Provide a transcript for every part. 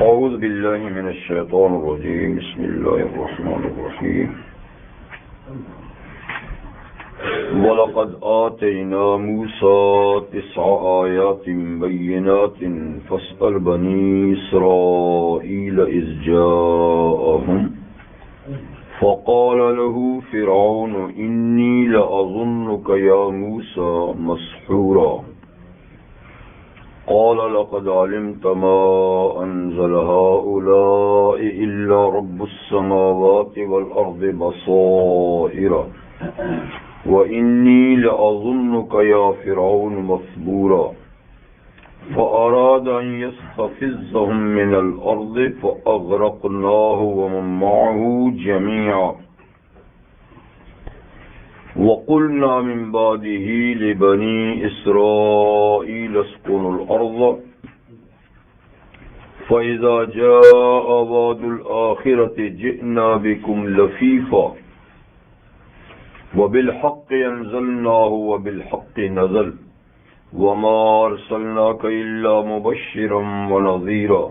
أعوذ بالله من الشيطان الرجيم. بسم الله الرحمن الرحيم. وَلَقَدْ آتَيْنَا مُوسَى 9 آيَاتٍ بَيِّنَاتٍ فَاسْأَلْ بَنِي إِسْرَائِيلَ إِذْ جَاءَهُمْ فَقَالَ لَهُ فِرْعَوْنُ إِنِّي لَأَظُنُّكَ يَا مُوسَى مَسْحُورًا قال لقد علمت ما أنزل هؤلاء إلا رب السماوات والأرض بصائر وإني لأظنك يا فرعون مثبورا فأراد أن يستفزهم من الأرض فأغرقناه ومن معه جميعا وقلنا من بعده لبني إسرائيل اسكنوا الأرض فإذا جاء وعد الآخرة جئنا بكم لفيفا وبالحق أنزلناه وبالحق نزل وما أرسلناك إلا مبشرا ونذيرا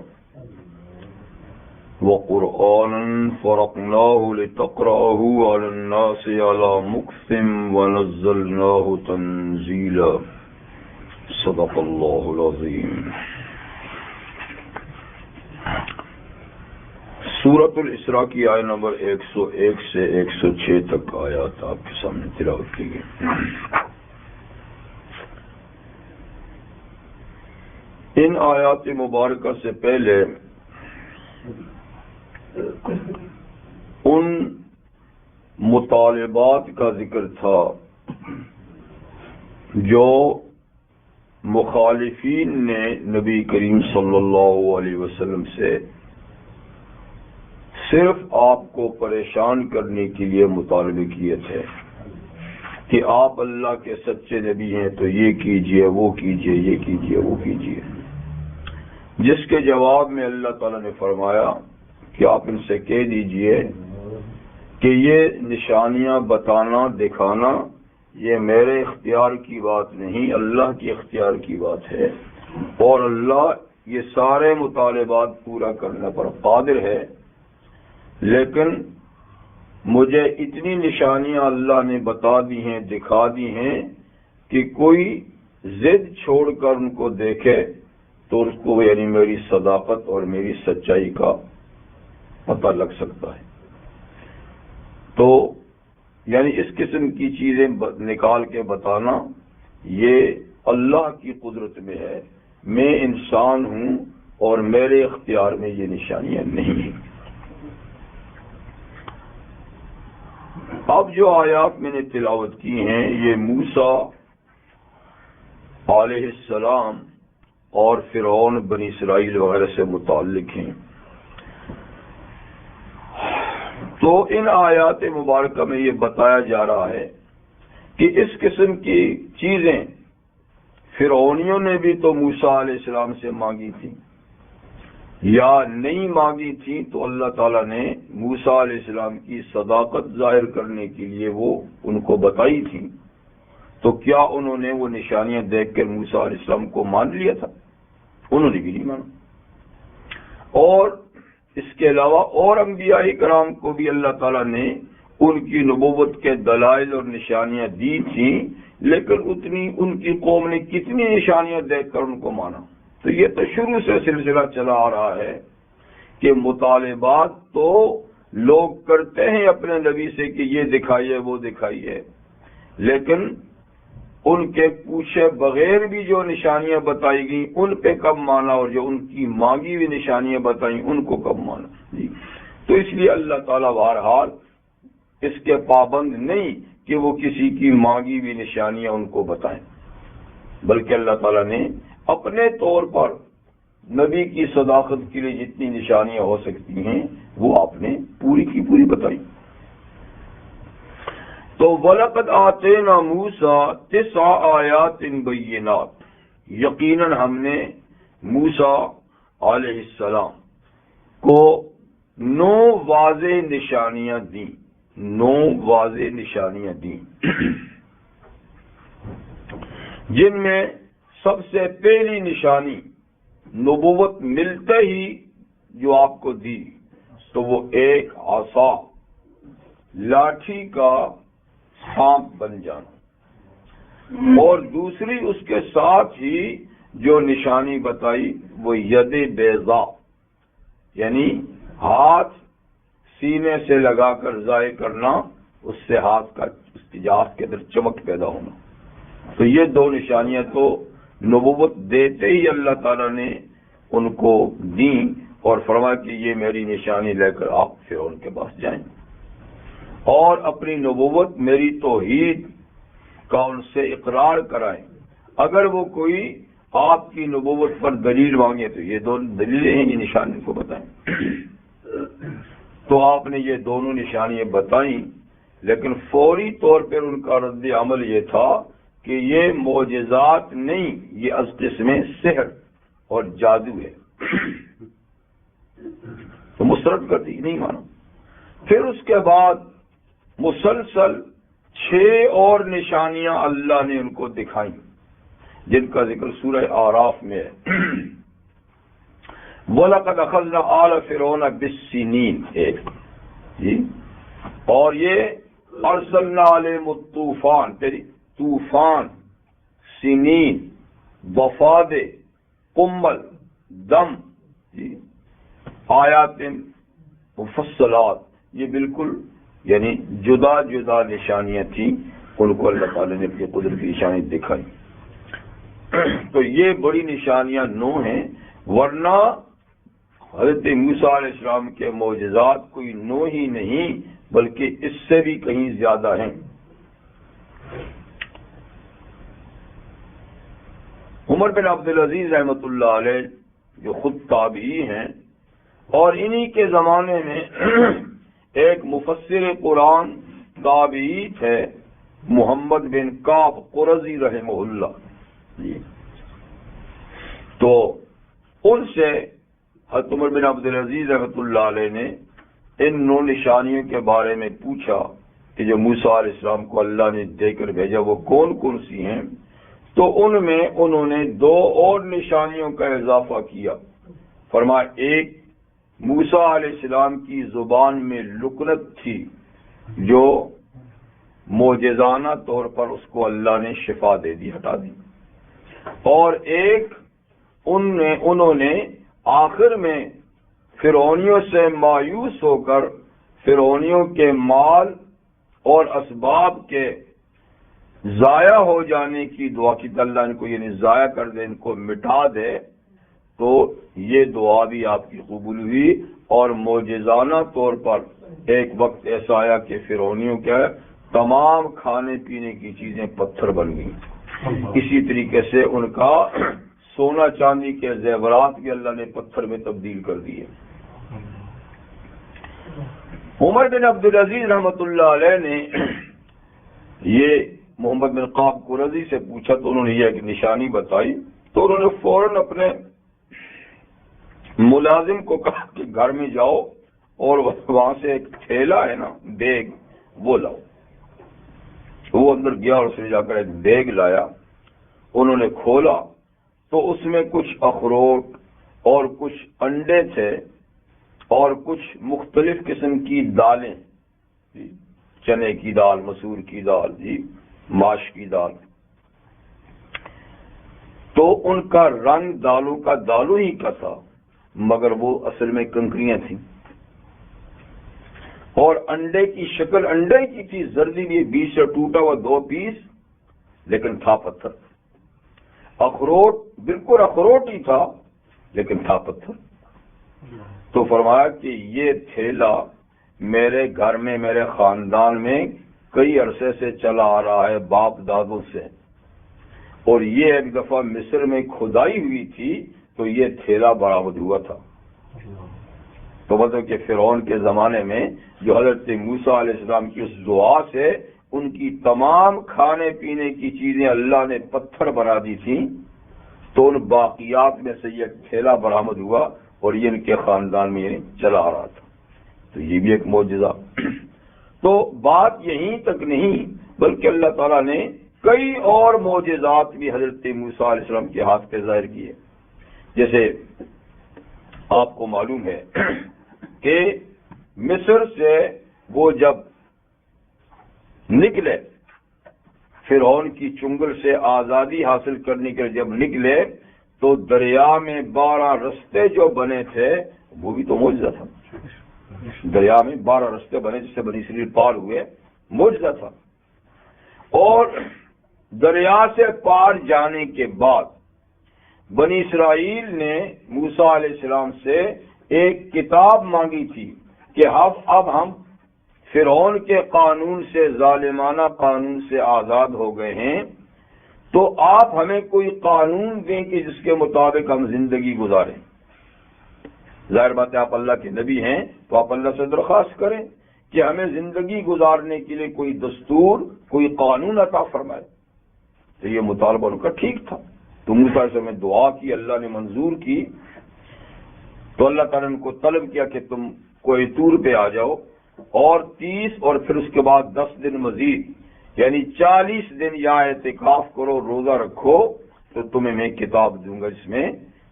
وقرآنا فرقناه لتقرأه على الناس على مكث ونزلناه تنزيلا صدق الله العظيم. سورۃ الاسراء کی آیت نمبر 101 سے 106 تک آیات آپ کے سامنے تلاوت کی گئی. ان آیات مبارکہ سے پہلے ان مطالبات کا ذکر تھا جو مخالفین نے نبی کریم صلی اللہ علیہ وسلم سے صرف آپ کو پریشان کرنے کے لیے مطالبے کیے تھے کہ آپ اللہ کے سچے نبی ہیں تو یہ کیجئے وہ کیجئے یہ کیجئے وہ کیجئے، جس کے جواب میں اللہ تعالیٰ نے فرمایا کہ آپ ان سے کہہ دیجئے کہ یہ نشانیاں بتانا دکھانا یہ میرے اختیار کی بات نہیں، اللہ کی اختیار کی بات ہے، اور اللہ یہ سارے مطالبات پورا کرنے پر قادر ہے، لیکن مجھے اتنی نشانیاں اللہ نے بتا دی ہیں دکھا دی ہیں کہ کوئی ضد چھوڑ کر ان کو دیکھے تو اس کو یعنی میری صداقت اور میری سچائی کا پتہ لگ سکتا ہے. تو یعنی اس قسم کی چیزیں نکال کے بتانا یہ اللہ کی قدرت میں ہے، میں انسان ہوں اور میرے اختیار میں یہ نشانیاں نہیں ہیں. اب جو آیات میں نے تلاوت کی ہیں یہ موسیٰ علیہ السلام اور فرعون بنی اسرائیل وغیرہ سے متعلق ہیں. تو ان آیات مبارکہ میں یہ بتایا جا رہا ہے کہ اس قسم کی چیزیں فرعونیوں نے بھی تو موسیٰ علیہ السلام سے مانگی تھیں یا نہیں مانگی تھی، تو اللہ تعالیٰ نے موسیٰ علیہ السلام کی صداقت ظاہر کرنے کے لیے وہ ان کو بتائی تھی. تو کیا انہوں نے وہ نشانیاں دیکھ کر موسیٰ علیہ السلام کو مان لیا تھا؟ انہوں نے بھی نہیں مانا. اور اس کے علاوہ اور انبیاء کرام کو بھی اللہ تعالیٰ نے ان کی نبوت کے دلائل اور نشانیاں دی تھیں، لیکن اتنی ان کی قوم نے کتنی نشانیاں دیکھ کر ان کو مانا. تو یہ تو شروع سے سلسلہ چلا آ رہا ہے کہ مطالبات تو لوگ کرتے ہیں اپنے نبی سے کہ یہ دکھائیے وہ دکھائیے، لیکن ان کے پوچھے بغیر بھی جو نشانیاں بتائی گئیں ان پہ کب مانا، اور جو ان کی مانگی ہوئی نشانیاں بتائیں ان کو کب مانا. تو اس لیے اللہ تعالیٰ بہرحال اس کے پابند نہیں کہ وہ کسی کی مانگی ہوئی نشانیاں ان کو بتائیں، بلکہ اللہ تعالیٰ نے اپنے طور پر نبی کی صداقت کے لیے جتنی نشانیاں ہو سکتی ہیں وہ آپ نے پوری کی پوری بتائی. تو وَلَقَدْ آتَيْنَا مُوسَىٰ 9 آیَاتٍ بَيِّنَاتٍ، یقیناً ہم نے موسیٰ علیہ السلام کو 9 واضح نشانیاں دیں، 9 واضح نشانیاں دیں، جن میں سب سے پہلی نشانی نبوت ملتے ہی جو آپ کو دی تو وہ ایک عصا، لاٹھی کا سانپ بن جانا، اور دوسری اس کے ساتھ ہی جو نشانی بتائی وہ ید بیضا، یعنی ہاتھ سینے سے لگا کر ضائع کرنا، اس سے ہاتھ کا ہاتھ کے اندر چمک پیدا ہونا۔ تو یہ دو نشانیاں تو نبوت دیتے ہی اللہ تعالیٰ نے ان کو دیں اور فرمایا کہ یہ میری نشانی لے کر آپ فرعون کے پاس جائیں اور اپنی نبوت، میری توحید کا ان سے اقرار کرائیں۔ اگر وہ کوئی آپ کی نبوت پر دلیل مانگے تو یہ دو دلیلیں ہیں، یہ نشانی کو بتائیں۔ تو آپ نے یہ دونوں نشانیاں بتائیں، لیکن فوری طور پر ان کا رد عمل یہ تھا کہ یہ معجزات نہیں، یہ از قسم سحر اور جادو ہے۔ تو مسترد کر دی، نہیں مانا۔ پھر اس کے بعد مسلسل 6 اور نشانیاں اللہ نے ان کو دکھائیں، جن کا ذکر سورہ اعراف میں ہے۔ وَلَقَدْ أَخَذْنَا آلَ فِرْعَوْنَ بِالسِّنِينَ، جی، اور یہ ارسلنا علیہم الطوفان، طوفان، سنین، وفاد، قمل، دم، جی، آیات مفصلات، یہ بالکل یعنی جدا جدا نشانیاں تھیں، ان کو اللہ تعالی نے اپنی قدرت کی نشانی دکھائی۔ تو یہ بڑی نشانیاں 9 ہیں، ورنہ حضرت موسیٰ علیہ السلام کے معجزات کوئی 9 ہی نہیں بلکہ اس سے بھی کہیں زیادہ ہیں۔ عمر بن عبدالعزیز رحمۃ اللہ علیہ جو خود تابعی ہیں، اور انہی کے زمانے میں ایک مفسر قرآن تابعی تھے محمد بن کعب قرظی رحمہ اللہ، تو ان سے حضرت عمر بن عبدالعزیز رحمۃ اللہ علیہ نے ان 9 نشانیوں کے بارے میں پوچھا کہ جو موسیٰ علیہ السلام کو اللہ نے دے کر بھیجا وہ کون کون سی ہیں، تو ان میں انہوں نے 2 اور نشانیوں کا اضافہ کیا۔ فرمایا ایک موسیٰ علیہ السلام کی زبان میں لکنت تھی جو معجزانہ طور پر اس کو اللہ نے شفا دے دی، ہٹا دی، اور ایک انہوں نے آخر میں فرعونیوں سے مایوس ہو کر فرعونیوں کے مال اور اسباب کے ضائع ہو جانے کی دعا کی، اللہ ان کو یعنی ضائع کر دے، ان کو مٹا دے، تو یہ دعا بھی آپ کی قبول ہوئی، اور معجزانہ طور پر ایک وقت ایسا آیا کہ فرعونیوں کے تمام کھانے پینے کی چیزیں پتھر بن گئیں۔ اسی طریقے سے ان کا سونا چاندی کے زیورات بھی اللہ نے پتھر میں تبدیل کر دیے۔ عمر بن عبدالعزیز رحمۃ اللہ علیہ نے یہ محمد بن کعب قرظی سے پوچھا تو انہوں نے یہ ایک نشانی بتائی، تو انہوں نے فوراً اپنے ملازم کو کہا کہ گھر میں جاؤ اور وہاں سے ایک تھیلا ہے نا دیگ، وہ لاؤ۔ وہ اندر گیا اور اس نے جا کر ایک دیگ لایا، انہوں نے کھولا تو اس میں کچھ اخروٹ اور کچھ انڈے تھے اور کچھ مختلف قسم کی دالیں، چنے کی دال، مسور کی دال، جی، ماش کی دال۔ تو ان کا رنگ دالوں کا دالوں ہی کا تھا، مگر وہ اصل میں کنکریاں تھیں، اور انڈے کی شکل انڈے کی تھی، زردی بھی بیچ سے ٹوٹا ہوا 2 پیس، لیکن تھا پتھر۔ اخروٹ بالکل اخروٹ ہی تھا لیکن تھا پتھر۔ تو فرمایا کہ یہ تھیلا میرے گھر میں، میرے خاندان میں کئی عرصے سے چلا آ رہا ہے، باپ دادوں سے، اور یہ ایک دفعہ مصر میں کھدائی ہوئی تھی تو یہ تھیلا برآمد ہوا تھا۔ تو مطلب کہ فرعون کے زمانے میں جو حضرت موسیٰ علیہ السلام کی اس دعا سے ان کی تمام کھانے پینے کی چیزیں اللہ نے پتھر بنا دی تھیں، تو ان باقیات میں سے یہ تھیلا برآمد ہوا اور یہ ان کے خاندان میں چلا آ رہا تھا۔ تو یہ بھی ایک معجزہ۔ تو بات یہیں تک نہیں بلکہ اللہ تعالیٰ نے کئی اور معجزات بھی حضرت موسیٰ علیہ السلام کے ہاتھ پہ ظاہر کیے، جیسے آپ کو معلوم ہے کہ مصر سے وہ جب نکلے، فرعون کی چنگل سے آزادی حاصل کرنے کے لیے جب نکلے، تو دریا میں 12 رستے جو بنے تھے وہ بھی تو معجزہ تھا. دریا میں 12 رستے بنے جس سے بنی اسرائیل پار ہوئے، معجزہ تھا. اور دریا سے پار جانے کے بعد بنی اسرائیل نے موسیٰ علیہ السلام سے ایک کتاب مانگی تھی کہ اب ہم فرعون کے قانون سے، ظالمانہ قانون سے آزاد ہو گئے ہیں، تو آپ ہمیں کوئی قانون دیں کہ جس کے مطابق ہم زندگی گزاریں. ظاہر بات ہے آپ اللہ کے نبی ہیں تو آپ اللہ سے درخواست کریں کہ ہمیں زندگی گزارنے کے لیے کوئی دستور، کوئی قانون عطا فرمائے. تو یہ مطالبہ ان کا ٹھیک تھا. تو موسیٰ سے میں دعا کی، اللہ نے منظور کی. تو اللہ تعالیٰ نے ان کو طلب کیا کہ تم کوئی طور پہ آ جاؤ، اور 30 اور پھر اس کے بعد 10 دن مزید، یعنی 40 دن یہاں اعتکاف کرو، روزہ رکھو، تو تمہیں میں کتاب دوں گا جس میں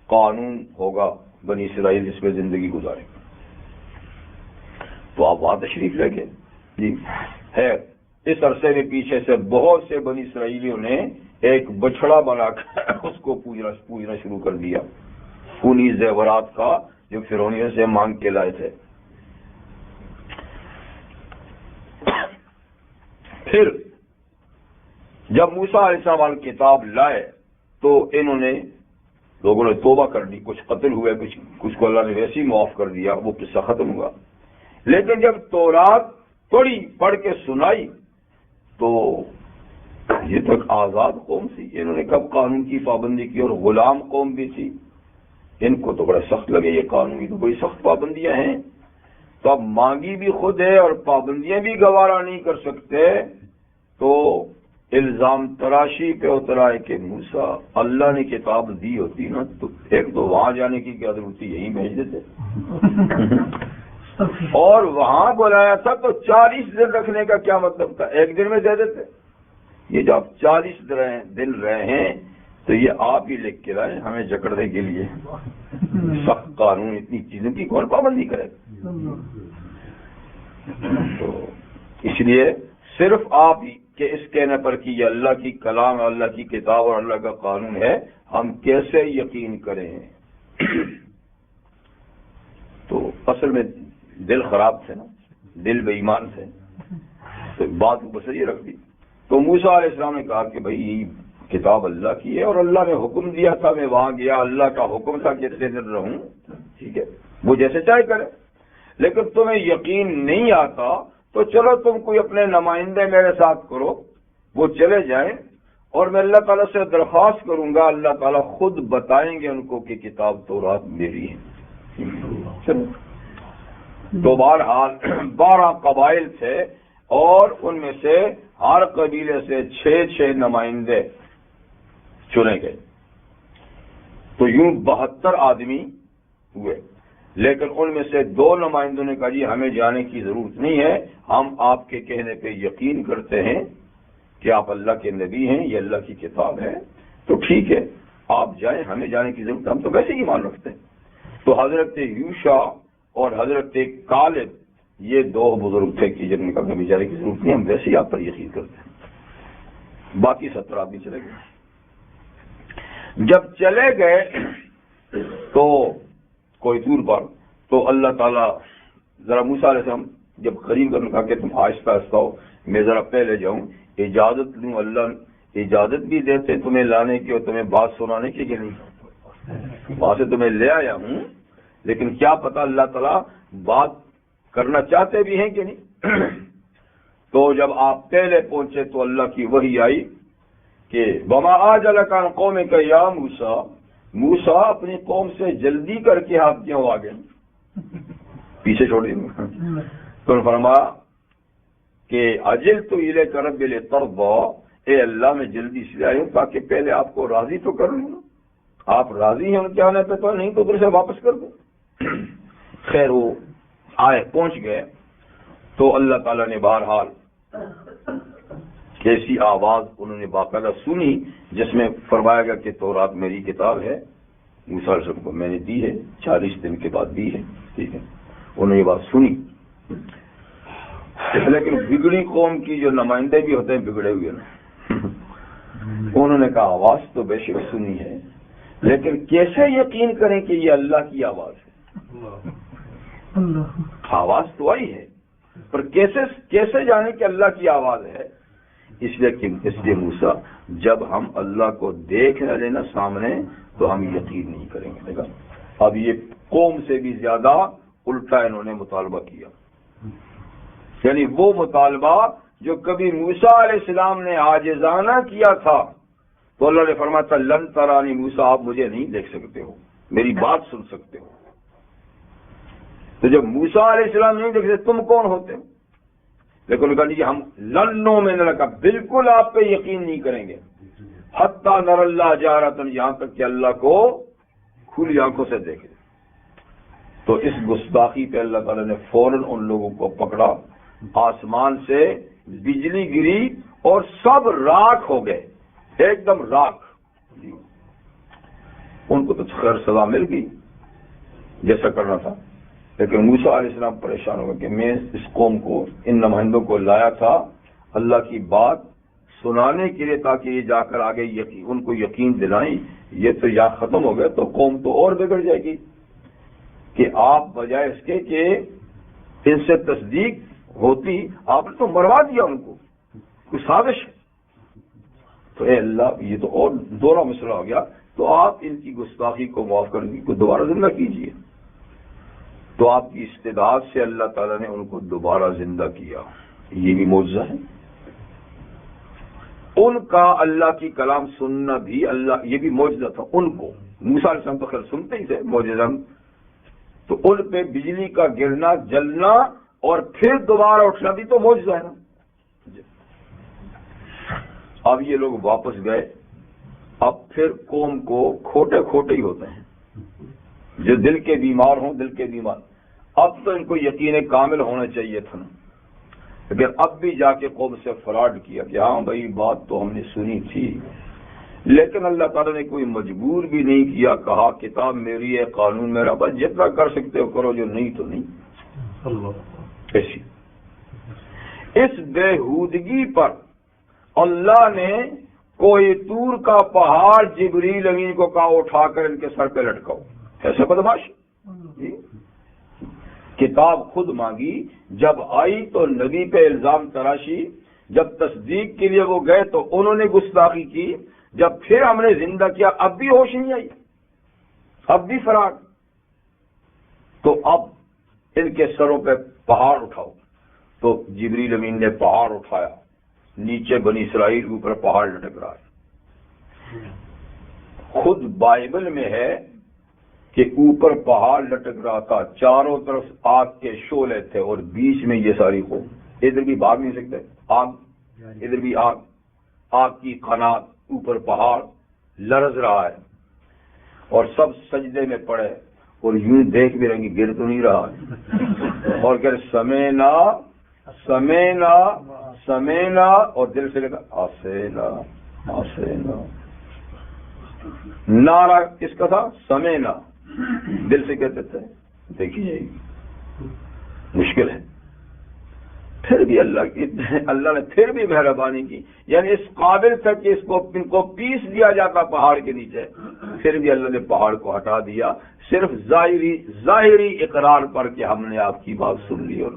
قانون ہوگا بنی اسرائیل جس میں زندگی گزارے گا. تو آپ وہاں تشریف لے گئے. جی ہے، اس عرصے میں پیچھے سے بہت سے بنی اسرائیلیوں نے ایک بچڑا بنا کر اس کو پوجنا شروع کر دیا، انہی زیورات کا جو فرعونیوں سے مانگ کے لائے تھے. پھر جب موسیٰ علیہ السلام کتاب لائے تو انہوں نے، لوگوں نے توبہ کر دی، کچھ قتل ہوئے، کچھ کو اللہ نے ویسے ہی معاف کر دیا، وہ قصہ ختم ہوا. لیکن جب تورات پڑھ کے سنائی تو یہ تک آزاد قوم تھی، انہوں نے کب قانون کی پابندی کی، اور غلام قوم بھی تھی. ان کو تو بڑا سخت لگے یہ قانون کی تو بڑی سخت پابندیاں ہیں. تو اب مانگی بھی خود ہے اور پابندیاں بھی گوارا نہیں کر سکتے، تو الزام تراشی پہ اترا ہے کہ موسیٰ اللہ نے کتاب دی ہوتی نا تو ایک تو وہاں جانے کی کیا ضرورت تھی، یہیں بھیج دیتے. اور وہاں بلایا تھا تو 40 دن رکھنے کا کیا مطلب تھا، ایک دن میں دے دیتے. یہ جو آپ 40 دن رہے ہیں تو یہ آپ ہی لکھ کے لائے ہمیں جکڑنے کے لیے. سخت قانون، اتنی چیزوں کی کون پابندی کرے. تو اس لیے صرف آپ کے اس کہنے پر کہ یہ اللہ کی کلام، اللہ کی کتاب اور اللہ کا قانون ہے، ہم کیسے یقین کریں. تو اصل میں دل خراب تھے نا، دل بے ایمان تھے، تو بات بس یہ رکھ دی. تو موسیٰ علیہ السلام نے کہا کہ بھائی یہ کتاب اللہ کی ہے اور اللہ نے حکم دیا تھا، میں وہاں گیا، اللہ کا حکم تھا کہ اتنے دن رہوں، ٹھیک ہے، وہ جیسے چاہے کرے. لیکن تمہیں یقین نہیں آتا تو چلو تم کوئی اپنے نمائندے میرے ساتھ کرو، وہ چلے جائیں، اور میں اللہ تعالیٰ سے درخواست کروں گا، اللہ تعالیٰ خود بتائیں گے ان کو کہ کتاب تورات میری ہے. تو بہرحال 12 قبائل تھے اور ان میں سے ہر قبیلے سے 6 نمائندے چنے گئے. تو یوں 72 آدمی ہوئے. لیکن ان میں سے 2 نمائندوں نے کہا جی ہمیں جانے کی ضرورت نہیں ہے، ہم آپ کے کہنے پہ یقین کرتے ہیں کہ آپ اللہ کے نبی ہیں، یہ اللہ کی کتاب ہے، تو ٹھیک ہے آپ جائیں، ہمیں جانے کی ضرورت، ہم تو ویسے ہی ایمان رکھتے ہیں. تو حضرت یوشع اور حضرت کالب یہ 2 بزرگ تھے کہ جن نے کہا ہمیں جانے کی ضرورت نہیں، ہم ویسے ہی آپ پر یقین کرتے ہیں. باقی 17 آدمی چلے گئے. جب چلے گئے تو کوئی دور پر تو اللہ تعالیٰ ذرا موسیٰ علیہ السلام جب قریب کرنے کہا کہ تم آہستہ آہستہ ہو، میں ذرا پہلے جاؤں، اجازت لوں. اللہ اجازت بھی دیتے تمہیں لانے کی اور تمہیں بات سنانے کی کہ نہیں، وہاں سے تمہیں لے آیا ہوں، لیکن کیا پتا اللہ تعالیٰ بات کرنا چاہتے بھی ہیں کہ نہیں. تو جب آپ پہلے پہنچے تو اللہ کی وحی آئی کہ وما آجلک عن قومک یا موسیٰ، موسیٰ اپنی قوم سے جلدی کر کے آپ کیوں آ گئے، پیچھے چھوڑ دیں. تو فرمایا کہ اجلت الیک رب لترضی، اے اللہ میں جلدی سے آئی ہوں تاکہ پہلے آپ کو راضی تو کر لوں. آپ راضی ہیں ان کے آنے پہ تو نہیں تو ادھر سے واپس کر دوں. خیر وہ آئے، پہنچ گئے تو اللہ تعالیٰ نے بہرحال کیسی آواز انہوں نے باقاعدہ سنی جس میں فرمایا گیا کہ تورات میری کتاب ہے، موسیٰ علیہ السلام کو میں نے دی ہے، 40 دن کے بعد دی ہے، ٹھیک ہے. انہوں نے یہ بات سنی، لیکن بگڑی قوم کی جو نمائندے بھی ہوتے ہیں بگڑے ہوئے نا، انہوں نے کہا آواز تو بے شک سنی ہے، لیکن کیسے یقین کریں کہ یہ اللہ کی آواز ہے؟ آواز تو آئی ہے پر کیسے جانیں کہ اللہ کی آواز ہے؟ اس لیے موسیٰ جب ہم اللہ کو دیکھ نہ لینا سامنے تو ہم یقین نہیں کریں گے. دیکھا اب یہ قوم سے بھی زیادہ الٹا انہوں نے مطالبہ کیا، یعنی وہ مطالبہ جو کبھی موسیٰ علیہ السلام نے عاجزانہ کیا تھا تو اللہ نے فرمایا تھا لن ترانی موسیٰ، آپ مجھے نہیں دیکھ سکتے ہو، میری بات سن سکتے ہو. تو جب موسیٰ علیہ السلام نہیں دیکھ سکتے تم کون ہوتے ہو؟ لیکن کہا نہیں ہم لنوں میں نے کہا بالکل آپ پہ یقین نہیں کریں گے حتیٰ نر اللہ جارتن، یہاں تک کہ اللہ کو کھلی آنکھوں سے دیکھے. تو اس گستاخی پہ اللہ تعالیٰ نے فوراً ان لوگوں کو پکڑا، آسمان سے بجلی گری اور سب راکھ ہو گئے، ایک دم راکھ. ان کو تو خیر سزا مل گئی جیسا کرنا تھا، لیکن موسیٰ علیہ السلام پریشان ہو گئے کہ میں اس قوم کو، ان نمائندوں کو لایا تھا اللہ کی بات سنانے کے لیے تاکہ یہ جا کر آگے ان کو یقین دلائیں. یہ تو یا ختم ہو گئے تو قوم تو اور بگڑ جائے گی کہ آپ بجائے اس کے کہ ان سے تصدیق ہوتی آپ نے تو مروا دیا ان کو، کوئی سازش ہے. تو اے اللہ یہ تو اور دوہرا مسئلہ ہو گیا، تو آپ ان کی گستاخی کو معاف کرنے کو دوبارہ زندہ کیجیے. تو آپ کی استعداد سے اللہ تعالیٰ نے ان کو دوبارہ زندہ کیا، یہ بھی معجزہ ہے. ان کا اللہ کی کلام سننا بھی اللہ، یہ بھی معجزہ تھا ان کو. موسیٰ علیہ السلام تو خیر سنتے ہی تھے معجزہ، تو ان پہ بجلی کا گرنا، جلنا اور پھر دوبارہ اٹھنا بھی تو معجزہ ہے نا. اب یہ لوگ واپس گئے، اب پھر قوم کو کھوٹے ہی ہوتے ہیں، جو دل کے بیمار ہوں دل کے بیمار. اب تو ان کو یقین کامل ہونا چاہیے تھا نا، لیکن اب بھی جا کے قوم سے فراڈ کیا کہ ہاں بھائی بات تو ہم نے سنی تھی، لیکن اللہ تعالیٰ نے کوئی مجبور بھی نہیں کیا، کہا کتاب میری ہے قانون میرا، بس جتنا کر سکتے ہو کرو، جو نہیں تو نہیں. ایسی اس بےہودگی پر اللہ نے کوئی طور کا پہاڑ جبریل امین کو کہا اٹھا کر ان کے سر پہ لٹکاؤ. ایسے بدماش جی. کتاب خود مانگی، جب آئی تو نبی پہ الزام تراشی، جب تصدیق کے لیے وہ گئے تو انہوں نے گستاخی کی، جب پھر ہم نے زندہ کیا اب بھی ہوش نہیں آئی، اب بھی فراڈ. تو اب ان کے سروں پہ پہاڑ اٹھاؤ. تو جبریل امین نے پہاڑ اٹھایا، نیچے بنی اسرائیل اوپر پہاڑ لٹک رہا ہے. خود بائبل میں ہے کہ اوپر پہاڑ لٹک رہا تھا، چاروں طرف آگ کے شعلے تھے اور بیچ میں یہ ساری قوم. ادھر بھی بھاگ نہیں سکتے، آگ ادھر بھی آگ، آگ کی قنات، اوپر پہاڑ لرز رہا ہے اور سب سجدے میں پڑے اور یوں دیکھ بھی رہیں گے گر تو نہیں رہا ہے. اور کہ سمینا سمینا سمینا اور دل سے لگا آسینا آسینا. نعرہ کس کا تھا؟ سمینا. دل سے کہتے تھے دیکھی جائے گی، مشکل ہے. پھر بھی اللہ نے پھر بھی مہربانی کی، یعنی اس قابل تھا کہ ان کو پیس دیا جاتا پہاڑ کے نیچے، پھر بھی اللہ نے پہاڑ کو ہٹا دیا، صرف ظاہری اقرار پر کہ ہم نے آپ کی بات سن لی. اور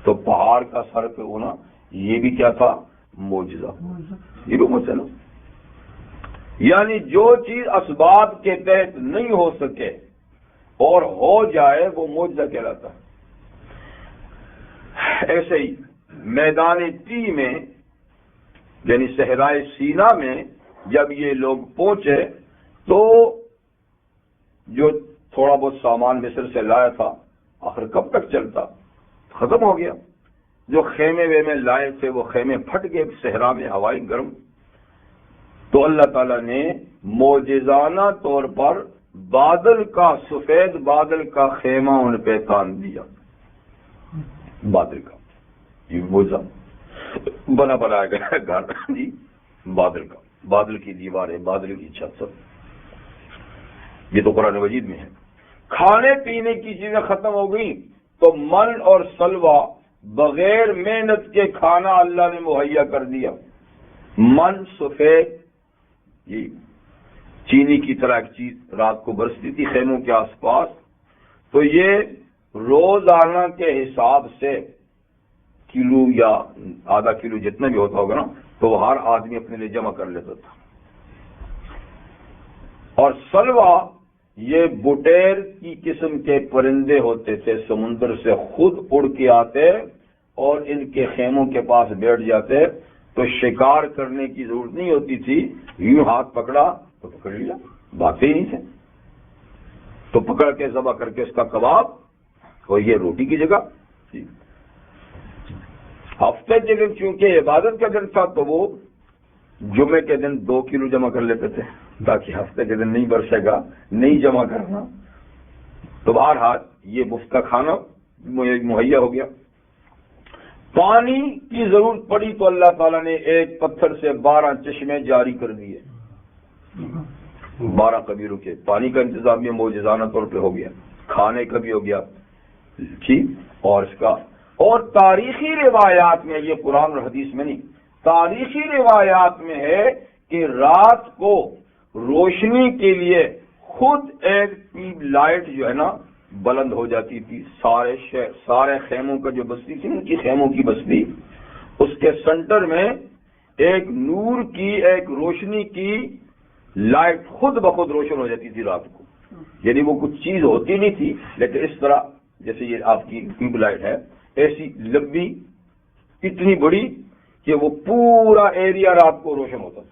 تو پہاڑ کا سر پہ ہونا یہ بھی کیا تھا؟ معجزہ. یہ بھی معجزہ، یعنی جو چیز اسباب کے تحت نہیں ہو سکے اور ہو جائے وہ معجزہ کہلاتا ہے. ایسے ہی میدان تی میں یعنی صحرائے سینا میں جب یہ لوگ پہنچے تو جو تھوڑا بہت سامان مصر سے لایا تھا آخر کب تک چلتا، ختم ہو گیا. جو خیمے ویمے لائے تھے وہ خیمے پھٹ گئے صحرا میں، ہوائیں گرم. تو اللہ تعالیٰ نے معجزانہ طور پر بادل کا، سفید بادل کا خیمہ ان پہ تان دیا. بادل کا یہ معجزہ بنایا گیا گھر جی، بادل کا، بادل کی دیواریں، بادل کی چھت سب. یہ تو قرآن مجید میں ہے. کھانے پینے کی چیزیں ختم ہو گئی تو من اور سلوہ بغیر محنت کے کھانا اللہ نے مہیا کر دیا. من سفید، یہ چینی کی طرح ایک چیز رات کو برستی تھی خیموں کے آس پاس، تو یہ روزانہ کے حساب سے کلو یا آدھا کلو جتنا بھی ہوتا ہوگا نا، تو وہ ہر آدمی اپنے لیے جمع کر لیتا تھا. اور سلوہ یہ بٹیر کی قسم کے پرندے ہوتے تھے، سمندر سے خود اڑ کے آتے اور ان کے خیموں کے پاس بیٹھ جاتے، تو شکار کرنے کی ضرورت نہیں ہوتی تھی، یوں ہاتھ پکڑا تو پکڑ لیا، باتیں ہی نہیں تھے، تو پکڑ کے ذبح کر کے اس کا کباب اور یہ روٹی کی جگہ. ہفتے کے دن چونکہ عبادت کا دن تھا تو وہ جمعے کے دن 2 کلو جمع کر لیتے تھے تاکہ ہفتے کے دن نہیں برسے گا، نہیں جمع کرنا. تو بہرحال یہ مفت کا کھانا مہیا ہو گیا. پانی کی ضرورت پڑی تو اللہ تعالیٰ نے ایک پتھر سے 12 چشمے جاری کر دیے، 12 قبیلوں کے. پانی کا انتظام یہ معجزانہ طور پہ ہو گیا، کھانے کا بھی ہو گیا، ٹھیک. اور اس کا اور تاریخی روایات میں، یہ قرآن اور حدیث میں نہیں، تاریخی روایات میں ہے کہ رات کو روشنی کے لیے خود ایک ٹیوب لائٹ جو ہے نا بلند ہو جاتی تھی. سارے خیموں کا جو بستی تھی ان کی خیموں کی بستی، اس کے سینٹر میں ایک نور کی، ایک روشنی کی لائٹ خود بخود روشن ہو جاتی تھی رات کو. یعنی وہ کچھ چیز ہوتی نہیں تھی، لیکن اس طرح جیسے یہ آپ کی ٹیوب لائٹ ہے، ایسی لمبی اتنی بڑی کہ وہ پورا ایریا رات کو روشن ہوتا تھا.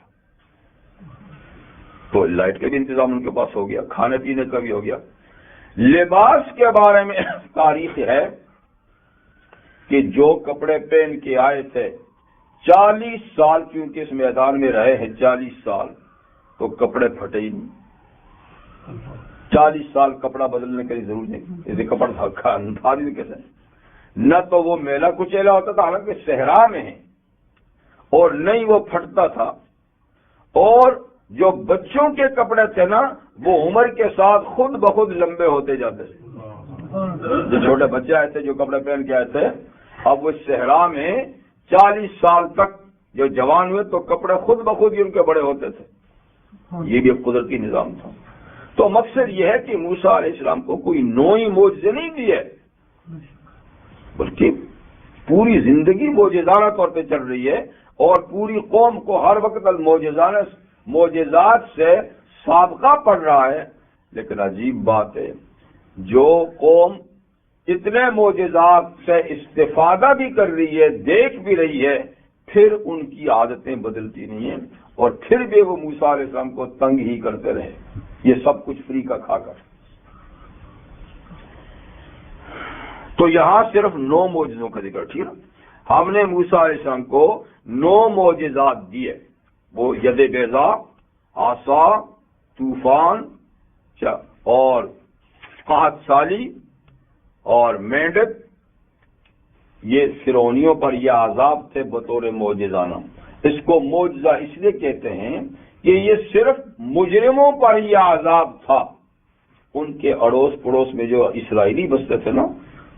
تو لائٹ کا بھی انتظام ان کے پاس ہو گیا، کھانے پینے کا بھی ہو گیا. لباس کے بارے میں تاریخ ہے کہ جو کپڑے پہن کے آئے تھے 40 سال کیونکہ اس میدان میں رہے ہیں 40 سال، تو کپڑے پھٹے ہی نہیں. 40 سال کپڑا بدلنے کی ضرورت نہیں. اسے کپڑا تھا بھی کیسے، نہ تو وہ میلا کچیلا ہوتا تھا حالانکہ صحرا میں ہے، اور نہیں وہ پھٹتا تھا. اور جو بچوں کے کپڑے تھے نا وہ عمر کے ساتھ خود بخود لمبے ہوتے جاتے تھے. جو چھوٹے بچے آئے تھے جو کپڑے پہن کے آئے تھے، اب وہ صحرا میں 40 سال تک جو جوان ہوئے تو کپڑے خود بخود ہی ان کے بڑے ہوتے تھے. یہ بھی ایک قدرتی نظام تھا. تو مقصد یہ ہے کہ موسیٰ علیہ السلام کو کوئی نوئی معجزے نہیں دیے، بلکہ پوری زندگی معجزانہ طور پہ چل رہی ہے، اور پوری قوم کو ہر وقت معجزات سے سابقہ پڑ رہا ہے. لیکن عجیب بات ہے، جو قوم اتنے معجزات سے استفادہ بھی کر رہی ہے، دیکھ بھی رہی ہے، پھر ان کی عادتیں بدلتی نہیں ہیں، اور پھر بھی وہ موسیٰ علیہ السلام کو تنگ ہی کرتے رہے، یہ سب کچھ فری کا کھا کر. تو یہاں صرف 9 معجزوں کا ذکر، ٹھیک ہے. ہم نے موسیٰ علیہ السلام کو 9 معجزات دیے، وہ ید بیضاء، عصا، طوفان اور قحط سالی اور مینڈک. یہ فرعونیوں پر یہ عذاب تھے بطور معجزانہ. اس کو معجزہ اس لیے کہتے ہیں کہ یہ صرف مجرموں پر یہ عذاب تھا. ان کے اڑوس پڑوس میں جو اسرائیلی بستے تھے نا،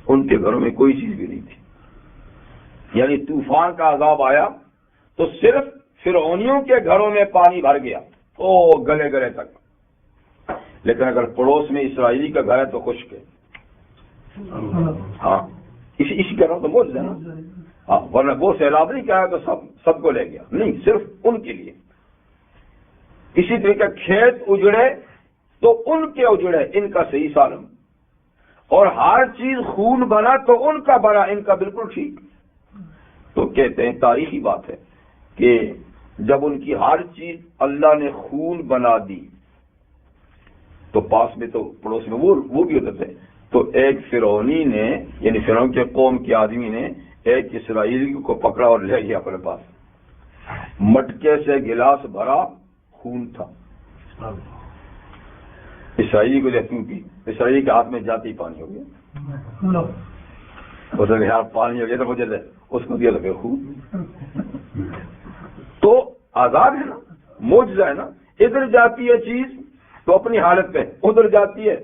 ان کے گھروں میں کوئی چیز بھی نہیں تھی. یعنی طوفان کا عذاب آیا تو صرف فرعونیوں کے گھروں میں پانی بھر گیا، گلے گلے تک. لیکن اگر پڑوس میں اسرائیلی کا گھر ہے تو خشک ہے. ہاں اسی کہہ رہا ہوں تو معجزہ ہے نا. ہاں ورنہ وہ سیلاب نہیں کہا تو سب کو لے گیا، نہیں، صرف ان کے لیے. اسی طریقے کھیت اجڑے تو ان کے اجڑے، ان کا صحیح سالم. اور ہر چیز خون بنا تو ان کا بنا، ان کا بالکل ٹھیک. تو کہتے ہیں تاریخی بات ہے کہ جب ان کی ہر چیز اللہ نے خون بنا دی تو پاس میں تو پڑوس میں وہ بھی ہوتے تھے. تو ایک فرعونی نے، یعنی فرعون کے قوم کے آدمی نے ایک اسرائیلی کو پکڑا اور لے گیا اپنے پاس. مٹکے سے گلاس بھرا خون تھا. اسرائیلی کو لیکن کی اسرائیلی کے ہاتھ میں جاتے ہی پانی ہو گیا. اس نے یار پانی ہو گیا تو مجھے دے، اس کو دیا لگے خون. تو آزاد ہے نا، معجزہ ہے نا. ادھر جاتی ہے چیز تو اپنی حالت پہ ادھر جاتی ہے.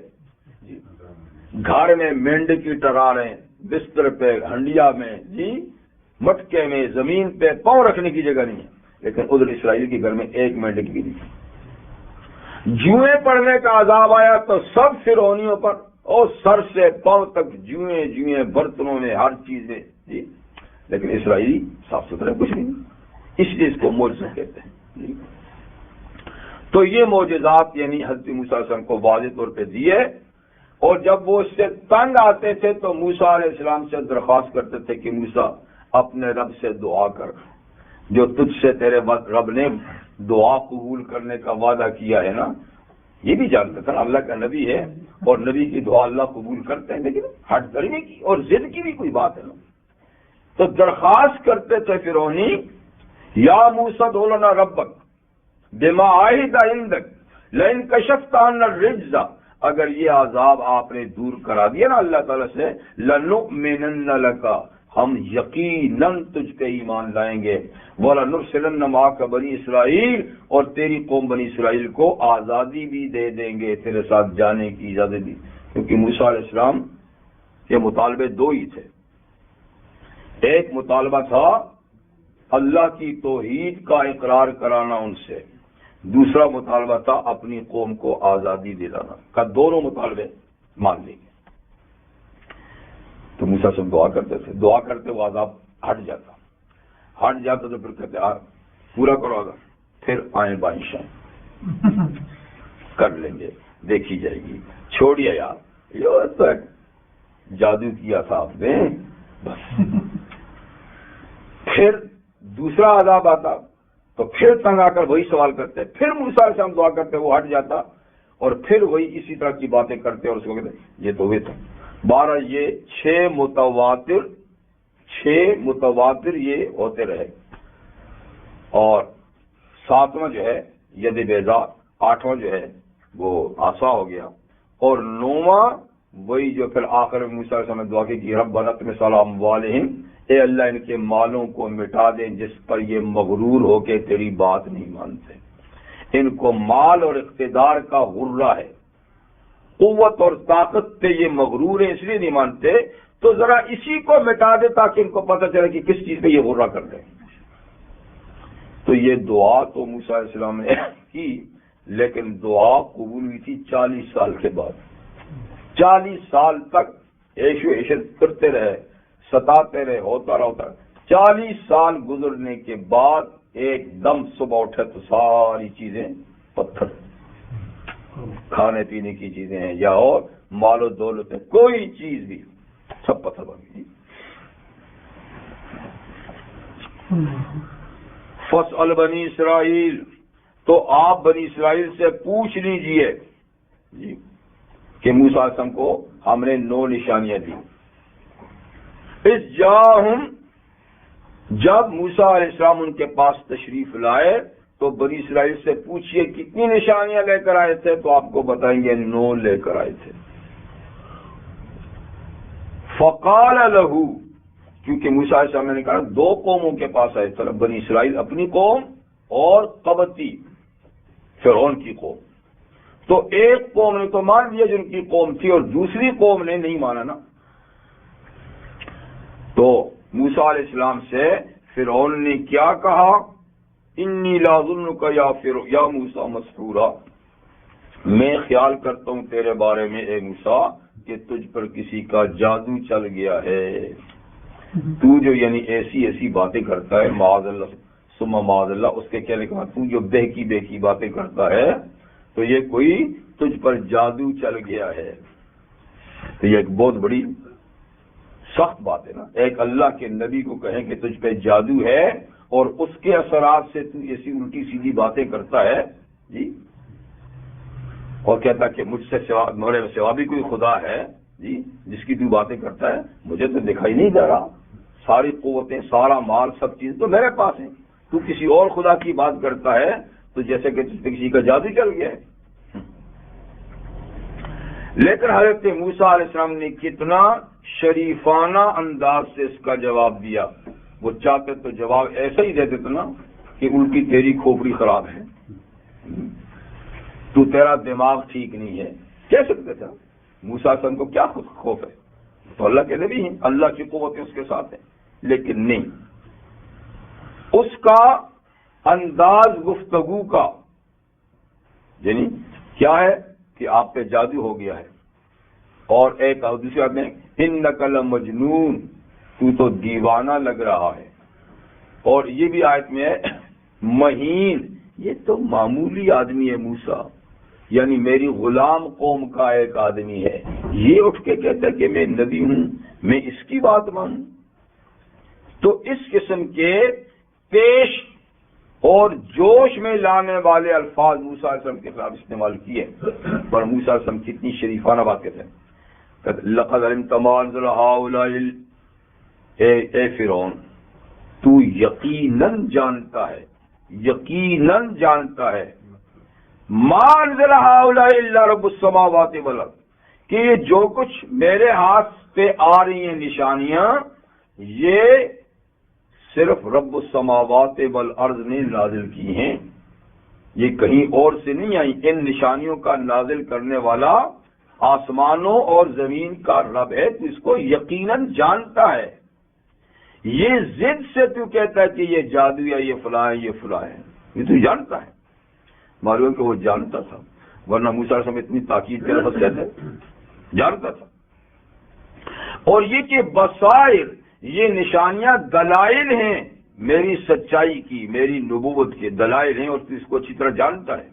گھر میں مینڈ کی ٹراریں، بستر پہ، ہنڈیا میں، جی مٹکے میں، زمین پہ پاؤں رکھنے کی جگہ نہیں ہے. لیکن ادھر اسرائیل کے گھر میں ایک مینڈک بھی نہیں. جوئیں پڑنے کا عذاب آیا تو سب فرعونیوں پر، اور سر سے پاؤں تک جوئیں برتنوں میں، ہر چیز میں، جی. لیکن اسرائیلی صاف ستھرا کچھ نہیں، اس لیے اس کو معجزہ کہتے ہیں. جی. تو یہ معجزات یعنی حضرت موسیٰ علیہ السلام کو واضح طور پہ دیے. اور جب وہ اس سے تنگ آتے تھے تو موسیٰ علیہ السلام سے درخواست کرتے تھے کہ موسیٰ اپنے رب سے دعا کر، جو تجھ سے تیرے رب نے دعا قبول کرنے کا وعدہ کیا ہے نا. یہ بھی جانتا تھا اللہ کا نبی ہے اور نبی کی دعا اللہ قبول کرتے ہیں، لیکن ہٹ کرنے کی اور ضد کی بھی کوئی بات ہے نا. تو درخواست کرتے تھے فرعونی، یا موسیٰ ادع لنا ربک بما عہد عندک لئن کشفت عنا الرجز، اگر یہ عذاب آپ نے دور کرا دیا نا اللہ تعالیٰ سے، لنؤمنن لک، ہم یقیناً تجھ پہ ایمان لائیں گے، وَلَنُرْسِلَنَّ مَعَكَ بنی اسرائیل، اور تیری قوم بنی اسرائیل کو آزادی بھی دے دیں گے، تیرے ساتھ جانے کی اجازت دی. کیونکہ موسیٰ علیہ السلام کے مطالبے دو ہی تھے. ایک مطالبہ تھا اللہ کی توحید کا اقرار کرانا ان سے، دوسرا مطالبہ تھا اپنی قوم کو آزادی دلانا کا. دونوں مطالبے مان لیں گے. تو موسیٰ سے دعا کرتے تھے، دعا کرتے وہ عذاب ہٹ جاتا تو پھر کہتے پورا کرو گا، پھر آئیں بائیں شائیں کر لیں گے، دیکھی جائے گی، چھوڑیے یار یہ تو جادو کیا تھا آپ نے بس. پھر دوسرا عذاب آتا تو پھر تنگ آ کر وہی سوال کرتے، پھر موسیٰ علیہ السلام دعا کرتے، وہ ہٹ جاتا اور پھر وہی اسی طرح کی باتیں کرتے اور اس کو کہتے یہ تو ہوئے تھے. 12 یہ 6 متواتر یہ ہوتے رہے، اور 7واں جو ہے ید بیضا، 8واں جو ہے وہ عصا ہو گیا، اور 9واں وہی جو پھر آخر میں موسیٰ علیہ السلام نے دعا کی کہ ربنا اطمس علی اموالہم، اے اللہ ان کے مالوں کو مٹا دیں جس پر یہ مغرور ہو کے تیری بات نہیں مانتے. ان کو مال اور اقتدار کا غرہ ہے، قوت اور طاقت پہ یہ مغرور ہیں، اس لیے نہیں مانتے. تو ذرا اسی کو مٹا دے تاکہ ان کو پتہ چلے کہ کس چیز پہ یہ غرہ کر رہے ہیں. تو یہ دعا تو موسیٰ علیہ السلام نے کی، لیکن دعا قبول ہوئی تھی 40 سال کے بعد. 40 سال تک عیش و عشرت کرتے رہے، ستاتے رہے، ہوتا رہا. 40 سال گزرنے کے بعد ایک دم صبح اٹھے تو ساری چیزیں پتھر، کھانے پینے کی چیزیں ہیں یا اور مال و دولت ہے، کوئی چیز بھی سب پتھر بن گئی. فَاسْأَلْ بنی اسرائیل، تو آپ بنی اسرائیل سے پوچھ لیجئے جی کہ موسیٰ علیہ السلام کو ہم نے 9 نشانیاں دی. اس جب موسیٰ علیہ السلام ان کے پاس تشریف لائے تو بنی اسرائیل سے پوچھئے کتنی نشانیاں لے کر آئے تھے، تو آپ کو بتائیں گے 9 لے کر آئے تھے. فقال له، کیونکہ موسیٰ علیہ السلام نے کہا 2 قوموں کے پاس آئے تھے، بنی اسرائیل اپنی قوم اور قبطی فرعون کی قوم. تو ایک قوم نے تو مان لیا جن کی قوم تھی، اور دوسری قوم نے نہیں مانا نا. تو موسیٰ علیہ السلام سے فرعون نے کیا کہا، انی لاظنک یا موسیٰ مسحورا، میں خیال کرتا ہوں تیرے بارے میں اے موسیٰ کہ تجھ پر کسی کا جادو چل گیا ہے. تو جو یعنی ایسی باتیں کرتا ہے، معاذ اللہ ثم معاذ اللہ، اس کے کہنے کے بعد تو جو بہکی باتیں کرتا ہے تو یہ کوئی تجھ پر جادو چل گیا ہے. تو یہ ایک بہت بڑی سخت بات ہے نا، ایک اللہ کے نبی کو کہیں کہ تجھ پہ جادو ہے اور اس کے اثرات سے تو ایسی الٹی سیدھی باتیں کرتا ہے جی، اور کہتا کہ مجھ سے سوا، میرے سوا بھی کوئی خدا ہے جی جس کی تو باتیں کرتا ہے، مجھے تو دکھائی نہیں دے رہا، ساری قوتیں، سارا مال، سب چیز تو میرے پاس ہیں، تو کسی اور خدا کی بات کرتا ہے تو جیسے کہ تجھ پہ کسی کا جادو چل گیا ہے. لیکن حضرت موسیٰ علیہ السلام نے کتنا شریفانہ انداز سے اس کا جواب دیا. وہ چاہتے تو جواب ایسا ہی دے دیتے نا کہ الٹی تیری کھوپڑی خراب ہے. تو تیرا دماغ ٹھیک نہیں ہے، کہہ سکتے تھے موسیٰ علیہ السلام کو کیا خوف ہے، تو اللہ کے نبی ہیں، اللہ کی قوتیں اس کے ساتھ ہیں، لیکن نہیں، اس کا انداز گفتگو کا یعنی کیا ہے کہ آپ پہ جادو ہو گیا ہے، اور ایک دوسری بات میں انک لمجنون، تو دیوانہ لگ رہا ہے، اور یہ بھی آیت میں ہے مہین، یہ تو معمولی آدمی ہے موسیٰ، یعنی میری غلام قوم کا ایک آدمی ہے، یہ اٹھ کے کہتا ہے کہ میں نبی ہوں، میں اس کی بات مانوں؟ تو اس قسم کے پیش اور جوش میں لانے والے الفاظ موسیٰ علیہ السلام کے خلاف استعمال کیے، پر موسیٰ علیہ السلام کتنی شریفانہ بات کہتے ہیں، لقد علمت ما انزل هؤلاء، اے فرعون تو یقیناً جانتا ہے، یقیناً جانتا ہے، ما انزل هؤلاء الا رب السماوات والارض، کہ یہ جو کچھ میرے ہاتھ پہ آ رہی ہیں نشانیاں، یہ صرف رب السماوات والارض نے نازل کی ہیں، یہ کہیں اور سے نہیں آئی، ان نشانیوں کا نازل کرنے والا آسمانوں اور زمین کا رب ہے، تو اس کو یقیناً جانتا ہے، یہ ضد سے تو کہتا ہے کہ یہ جادو یا یہ فلاں ہے، یہ فلاں ہے، یہ تو جانتا ہے، معلوم کہ وہ جانتا تھا، ورنہ موسیٰ علیہ السلام اتنی تاکید کے لفظ کہتے جانتا تھا، اور یہ کہ بصائر، یہ نشانیاں دلائل ہیں میری سچائی کی، میری نبوت کے دلائل ہیں، اور تو اس کو اچھی طرح جانتا ہے،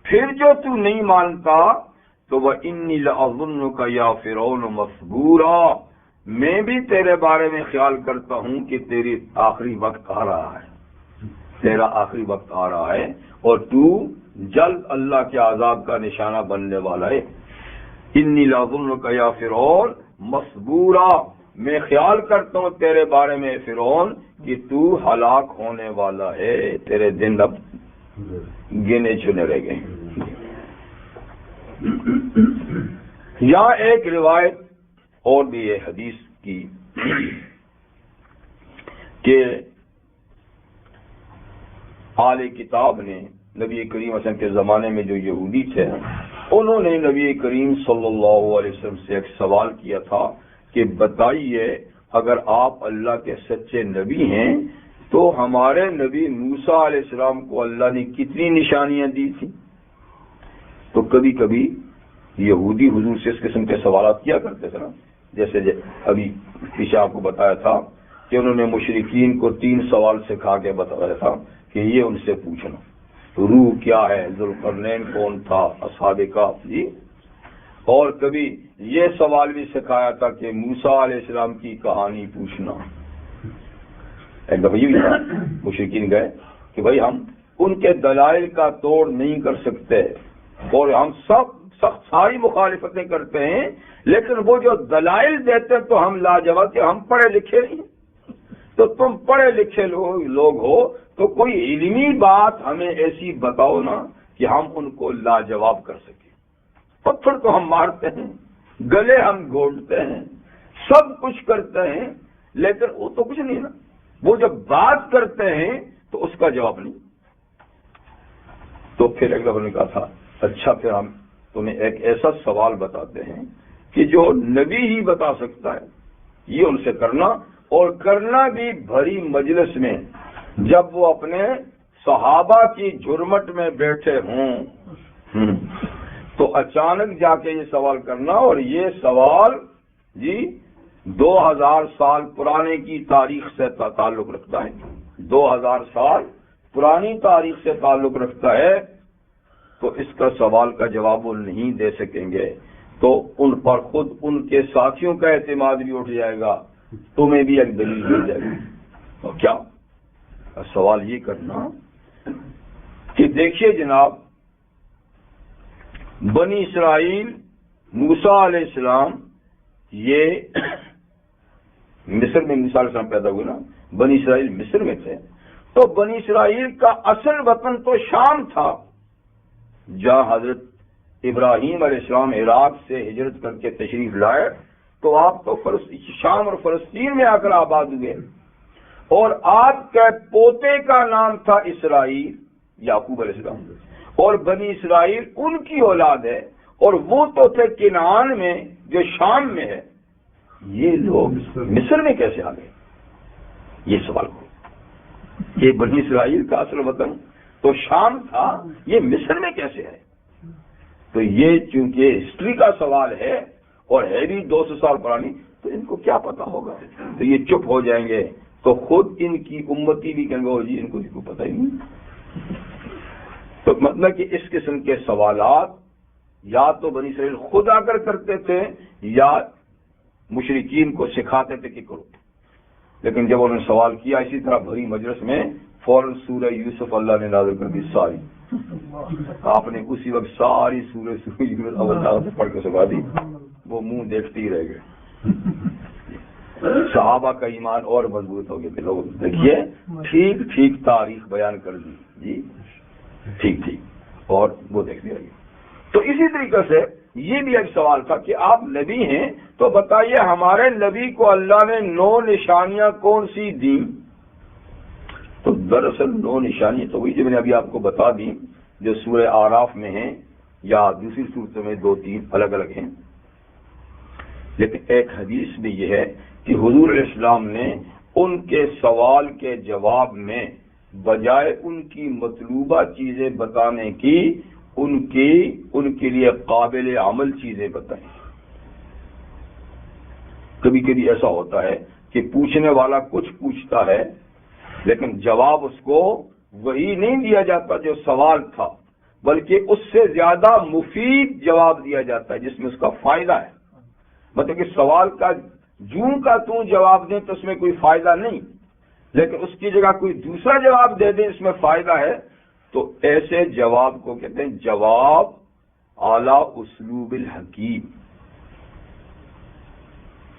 پھر جو تو نہیں مانتا تو وَإِنِّي لَأَظُنُّكَ يَا فِرْعَوْنُ مَثْبُورًا، میں بھی تیرے بارے میں خیال کرتا ہوں کہ تیری آخری وقت آ رہا ہے، تیرا آخری وقت آ رہا ہے، اور تو جلد اللہ کے عذاب کا نشانہ بننے والا ہے، اِنِّي لَأَظُنُّكَ يَا فِرْعَوْنُ مَثْبُورًا، میں خیال کرتا ہوں تیرے بارے میں فرعون کہ تو ہلاک ہونے والا ہے، تیرے دن اب گنے چنے رہ گئے۔ یہاں ایک روایت اور بھی ہے حدیث کی کہ اہل کتاب نے نبی کریم صلی اللہ علیہ وسلم کے زمانے میں جو یہودی تھے، انہوں نے نبی کریم صلی اللہ علیہ وسلم سے ایک سوال کیا تھا کہ بتائیے اگر آپ اللہ کے سچے نبی ہیں تو ہمارے نبی موسیٰ علیہ السلام کو اللہ نے کتنی نشانیاں دی تھیں؟ تو کبھی کبھی یہودی حضور سے اس قسم کے سوالات کیا کرتے تھے نا، جیسے ابھی پیچھے آپ کو بتایا تھا کہ انہوں نے مشرکین کو 3 سوال سکھا کے بتایا تھا کہ یہ ان سے پوچھنا، روح کیا ہے، ذوالقرنین کون تھا، اصحاب کہف جی، اور کبھی یہ سوال بھی سکھایا تھا کہ موسیٰ علیہ السلام کی کہانی پوچھنا۔ ایک دفعہ یہ بھی تھا، مشرکین گئے کہ بھائی ہم ان کے دلائل کا توڑ نہیں کر سکتے اور ہم سخت ساری مخالفتیں کرتے ہیں، لیکن وہ جو دلائل دیتے تو ہم لاجواب، کہ ہم پڑھے لکھے نہیں، تو تم پڑھے لکھے لوگ ہو تو کوئی علمی بات ہمیں ایسی بتاؤ نا کہ ہم ان کو لاجواب کر سکیں۔ پتھر تو ہم مارتے ہیں، گلے ہم گھونٹتے ہیں، سب کچھ کرتے ہیں، لیکن وہ تو کچھ نہیں نا، وہ جب بات کرتے ہیں تو اس کا جواب نہیں۔ تو پھر ایک دفعہ نے کہا تھا اچھا پھر ہم تمہیں ایک ایسا سوال بتاتے ہیں کہ جو نبی ہی بتا سکتا ہے، یہ ان سے کرنا، اور کرنا بھی بھری مجلس میں، جب وہ اپنے صحابہ کی جھرمٹ میں بیٹھے ہوں تو اچانک جا کے یہ سوال کرنا، اور یہ سوال جی 2000 سال پرانے کی تاریخ سے تعلق رکھتا ہے، 2000 سال پرانی تاریخ سے تعلق رکھتا ہے، تو اس کا سوال کا جواب وہ نہیں دے سکیں گے، تو ان پر خود ان کے ساتھیوں کا اعتماد بھی اٹھ جائے گا، تمہیں بھی ایک دلیل مل جائے گی۔ اور کیا سوال یہ کرنا کہ دیکھیے جناب، بنی اسرائیل موسیٰ علیہ السلام یہ مصر میں موسیٰ علیہ السلام پیدا ہوئے نا، بنی اسرائیل مصر میں تھے، تو بنی اسرائیل کا اصل وطن تو شام تھا، جہاں حضرت ابراہیم علیہ السلام عراق سے ہجرت کر کے تشریف لائے تو آپ تو شام اور فلسطین میں آ کر آباد ہوئے، اور آپ کے پوتے کا نام تھا اسرائیل، یعقوب علیہ السلام، اور بنی اسرائیل ان کی اولاد ہے، اور وہ تو تھے کنعان میں جو شام میں ہے، یہ لوگ مصر میں کیسے آ گئے؟ یہ سوال ہو، یہ بنی اسرائیل کا اصل وطن تو شام تھا، یہ مصر میں کیسے ہے؟ تو یہ چونکہ ہسٹری کا سوال ہے اور ہے بھی 200 سال پرانی، تو ان کو کیا پتا ہوگا؟ تو یہ چپ ہو جائیں گے، تو خود ان کی امتی بھی کہیں گے جی ان کو پتہ ہی نہیں۔ تو مطلب کہ اس قسم کے سوالات یا تو بنی اسرائیل خود آ کر کرتے تھے یا مشرکین کو سکھاتے تھے کہ کرو، لیکن جب انہوں نے سوال کیا اسی طرح بھری مجلس میں، فوراً سورہ یوسف اللہ نے نازل کر دی ساری، آپ نے اسی وقت ساری سورہ یوسف پڑھ کے سکھا دی، وہ منہ دیکھتے ہی رہ گئے۔ صحابہ کا ایمان اور مضبوط ہو گیا کہ لوگ دیکھیے ٹھیک ٹھیک تاریخ بیان کر دی جی، ٹھیک ٹھیک، اور وہ دیکھتے رہیے۔ تو اسی طریقے سے یہ بھی ایک سوال تھا کہ آپ نبی ہیں تو بتائیے ہمارے نبی کو اللہ نے 9 نشانیاں کون سی دی؟ تو دراصل 9 نشانیاں تو وہی جو میں نے ابھی آپ کو بتا دی، جو سورہ آراف میں ہیں یا دوسری صورتوں میں 2-3 الگ الگ ہیں، لیکن ایک حدیث میں یہ ہے کہ حضور علیہ السلام نے ان کے سوال کے جواب میں بجائے ان کی مطلوبہ چیزیں بتانے کی ان کے لیے قابل عمل چیزیں بتائیں۔ کبھی کبھی ایسا ہوتا ہے کہ پوچھنے والا کچھ پوچھتا ہے لیکن جواب اس کو وہی نہیں دیا جاتا جو سوال تھا، بلکہ اس سے زیادہ مفید جواب دیا جاتا ہے جس میں اس کا فائدہ ہے۔ مطلب کہ سوال کا جوں کا توں جواب دیں تو اس میں کوئی فائدہ نہیں، لیکن اس کی جگہ کوئی دوسرا جواب دے دیں اس میں فائدہ ہے، تو ایسے جواب کو کہتے ہیں جواب اعلیٰ اسلوب الحکیم،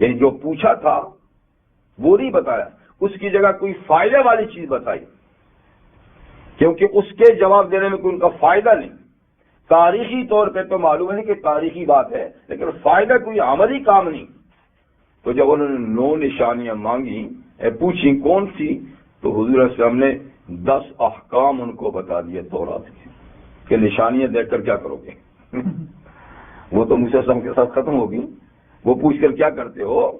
یعنی جو پوچھا تھا وہ نہیں بتایا، اس کی جگہ کوئی فائدے والی چیز بتائی، کیونکہ اس کے جواب دینے میں کوئی ان کا فائدہ نہیں۔ تاریخی طور پہ تو معلوم ہے کہ تاریخی بات ہے، لیکن فائدہ کوئی عملی کام نہیں۔ تو جب انہوں نے 9 نشانیاں مانگی، پوچھی کون سی، تو حضور صلی اللہ علیہ وسلم نے 10 احکام ان کو بتا دیے تورات کے کہ نشانیاں دیکھ کر کیا کرو گے۔ وہ تو موسیٰ علیہ السلام کے ساتھ ختم ہوگی، وہ پوچھ کر کیا کرتے ہو؟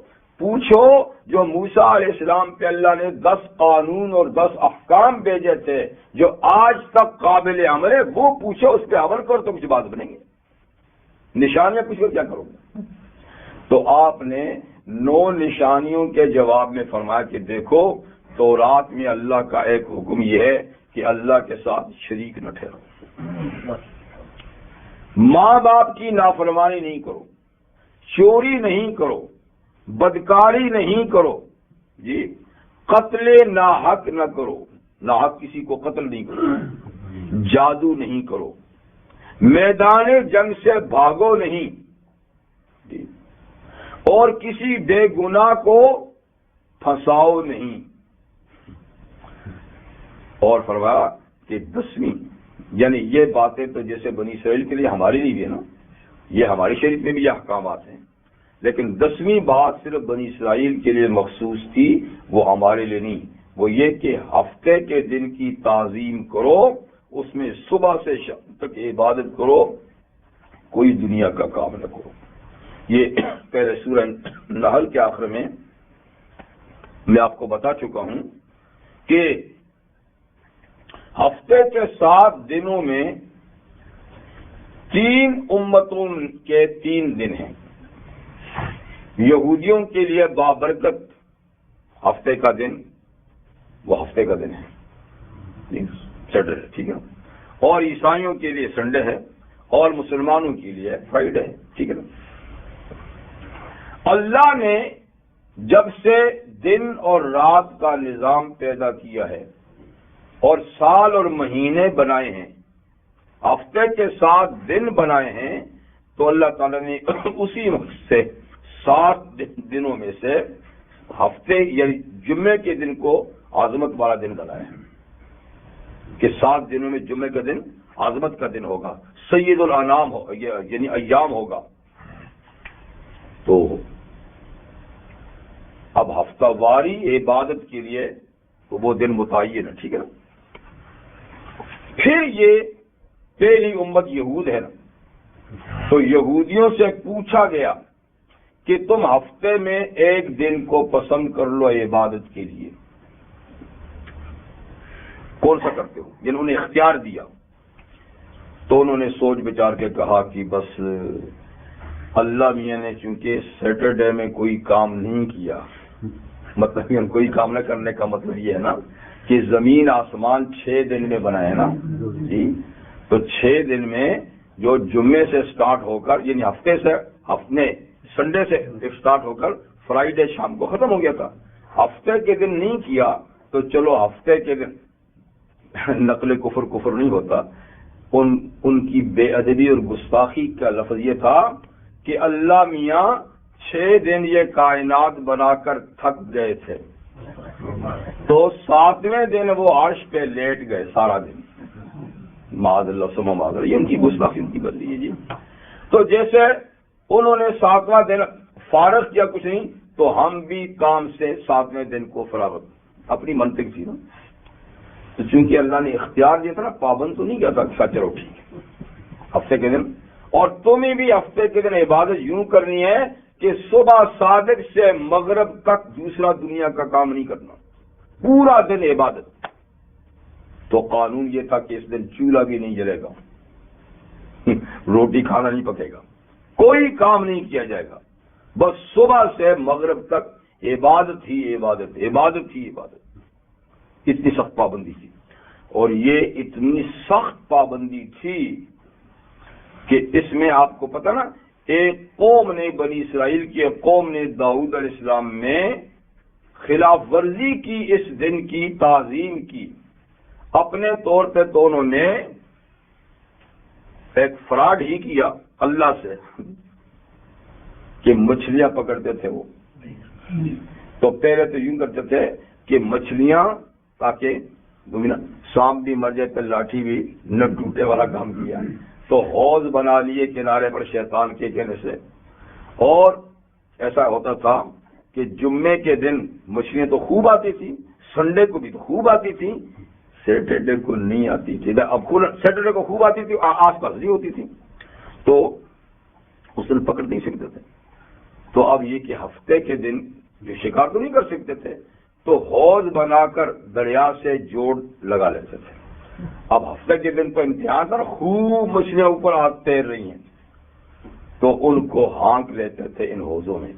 پوچھو جو موسیٰ علیہ السلام پہ اللہ نے 10 قانون اور 10 احکام بھیجے تھے جو آج تک قابل عمل ہے، وہ پوچھو، اس پہ عمل کرو تو کچھ بات بنے گی۔ نشانیاں پوچھ کر کیا کرو گے؟ تو آپ نے 9 نشانیوں کے جواب میں فرمایا کہ دیکھو تورات میں اللہ کا ایک حکم یہ ہے کہ اللہ کے ساتھ شریک نہ ٹھہرو، ماں باپ کی نافرمانی نہیں کرو، چوری نہیں کرو، بدکاری نہیں کرو جی، قتل ناحق نہ کرو، ناحق کسی کو قتل نہیں کرو، جادو نہیں کرو، میدان جنگ سے بھاگو نہیں جی، اور کسی بے گناہ کو پھنساؤ نہیں، اور فرمایا کہ 10ویں، یعنی یہ باتیں تو جیسے بنی اسرائیل کے لیے ہمارے لیے بھی ہے نا، یہ ہماری شریعت میں بھی یہ احکامات ہیں، لیکن 10ویں بات صرف بنی اسرائیل کے لیے مخصوص تھی، وہ ہمارے لیے نہیں، وہ یہ کہ ہفتے کے دن کی تعظیم کرو، اس میں صبح سے شام تک عبادت کرو، کوئی دنیا کا کام نہ کرو۔ یہ پہلے سورہ نحل کے آخر میں میں آپ کو بتا چکا ہوں کہ ہفتے کے 7 دنوں میں 3 امتوں کے 3 دن ہیں۔ یہودیوں کے لیے بابرکت ہفتے کا دن، وہ ہفتے کا دن ہے سیٹرڈے، ٹھیک ہے، اور عیسائیوں کے لیے سنڈے ہے، اور مسلمانوں کے لیے فرائیڈے ہے، ٹھیک ہے نا۔ اللہ نے جب سے دن اور رات کا نظام پیدا کیا ہے اور سال اور مہینے بنائے ہیں، ہفتے کے 7 دن بنائے ہیں، تو اللہ تعالیٰ نے اسی وقت سے 7 دنوں میں سے ہفتے یعنی جمعے کے دن کو عظمت والا دن بنایا ہے کہ 7 دنوں میں جمعے کا دن عظمت کا دن ہوگا، سید الانام ہو یعنی ایام ہوگا۔ تو اب ہفتہ واری عبادت کے لیے تو وہ دن متعین ہے، ٹھیک ہے نا۔ پھر یہ پہلی امت یہود ہے نا، تو یہودیوں سے پوچھا گیا کہ تم ہفتے میں ایک دن کو پسند کر لو عبادت کے لیے، کون سا کرتے ہو؟ جنہوں نے اختیار دیا تو انہوں نے سوچ بچار کے کہا کہ بس اللہ میاں نے چونکہ سیٹرڈے میں کوئی کام نہیں کیا، مطلب کوئی کام نہ کرنے کا مطلب یہ ہے نا کہ زمین آسمان 6 دن میں بنا ہے نا جی، تو 6 دن میں جو جمعے سے سٹارٹ ہو کر یعنی ہفتے سنڈے سے سٹارٹ ہو کر فرائیڈے شام کو ختم ہو گیا تھا، ہفتے کے دن نہیں کیا تو چلو ہفتے کے دن نقل کفر نہیں ہوتا، ان کی بے ادبی اور گستاخی کا لفظ یہ تھا کہ اللہ میاں 6 دن یہ کائنات بنا کر تھک گئے تھے، تو 7ویں دن وہ عرش پہ لیٹ گئے سارا دن، معاذ اللہ سما معاذ اللہ، یہ ان کی گستاخی ان کی بدلی ہے جی۔ تو جیسے انہوں نے 7واں دن فارغ کیا کچھ نہیں، تو ہم بھی کام سے 7ویں دن کو فراغت، اپنی منطق تھی نا، تو چونکہ اللہ نے اختیار دیا تھا نا، پابند تو نہیں کیا تھا، چلو ٹھیک ہے ہفتے کے دن، اور تمہیں بھی ہفتے کے دن عبادت یوں کرنی ہے کہ صبح صادق سے مغرب تک دوسرا دنیا کا کام نہیں کرنا، پورا دن عبادت۔ تو قانون یہ تھا کہ اس دن چولہا بھی نہیں جلے گا، روٹی کھانا نہیں پکے گا، کوئی کام نہیں کیا جائے گا، بس صبح سے مغرب تک عبادت ہی عبادت، عبادت ہی عبادت۔ اتنی سخت پابندی تھی، اور یہ اتنی سخت پابندی تھی کہ اس میں آپ کو پتہ نا، ایک قوم نے بنی اسرائیل کی قوم نے داؤد علیہ السلام میں خلاف ورزی کی، اس دن کی تعظیم کی اپنے طور پہ، تو انہوں نے ایک فراڈ ہی کیا اللہ سے کہ مچھلیاں پکڑتے تھے وہ، تو پہلے تو یوں کرتے تھے کہ مچھلیاں تاکہ سانپ بھی مر جائے تو لاٹھی بھی نہ ٹوٹے والا کام کیا، تو حوض بنا لیے کنارے پر شیطان کے کہنے سے، اور ایسا ہوتا تھا کہ جمعے کے دن مچھلیاں تو خوب آتی تھی، سنڈے کو بھی تو خوب آتی تھی، سیٹرڈے کو نہیں آتی تھی، اب سیٹرڈے کو خوب آتی تھی، آس پاس نہیں ہوتی تھی، تو اس دن پکڑ نہیں سکتے تھے، تو اب یہ کہ ہفتے کے دن جو شکار تو نہیں کر سکتے تھے، تو حوض بنا کر دریا سے جوڑ لگا لیتے تھے۔ اب ہفتے کے دن تو امتحان تھا، خوب مچھلیاں اوپر ہاتھ تیر رہی ہیں، تو ان کو ہانک لیتے تھے ان حوضوں میں،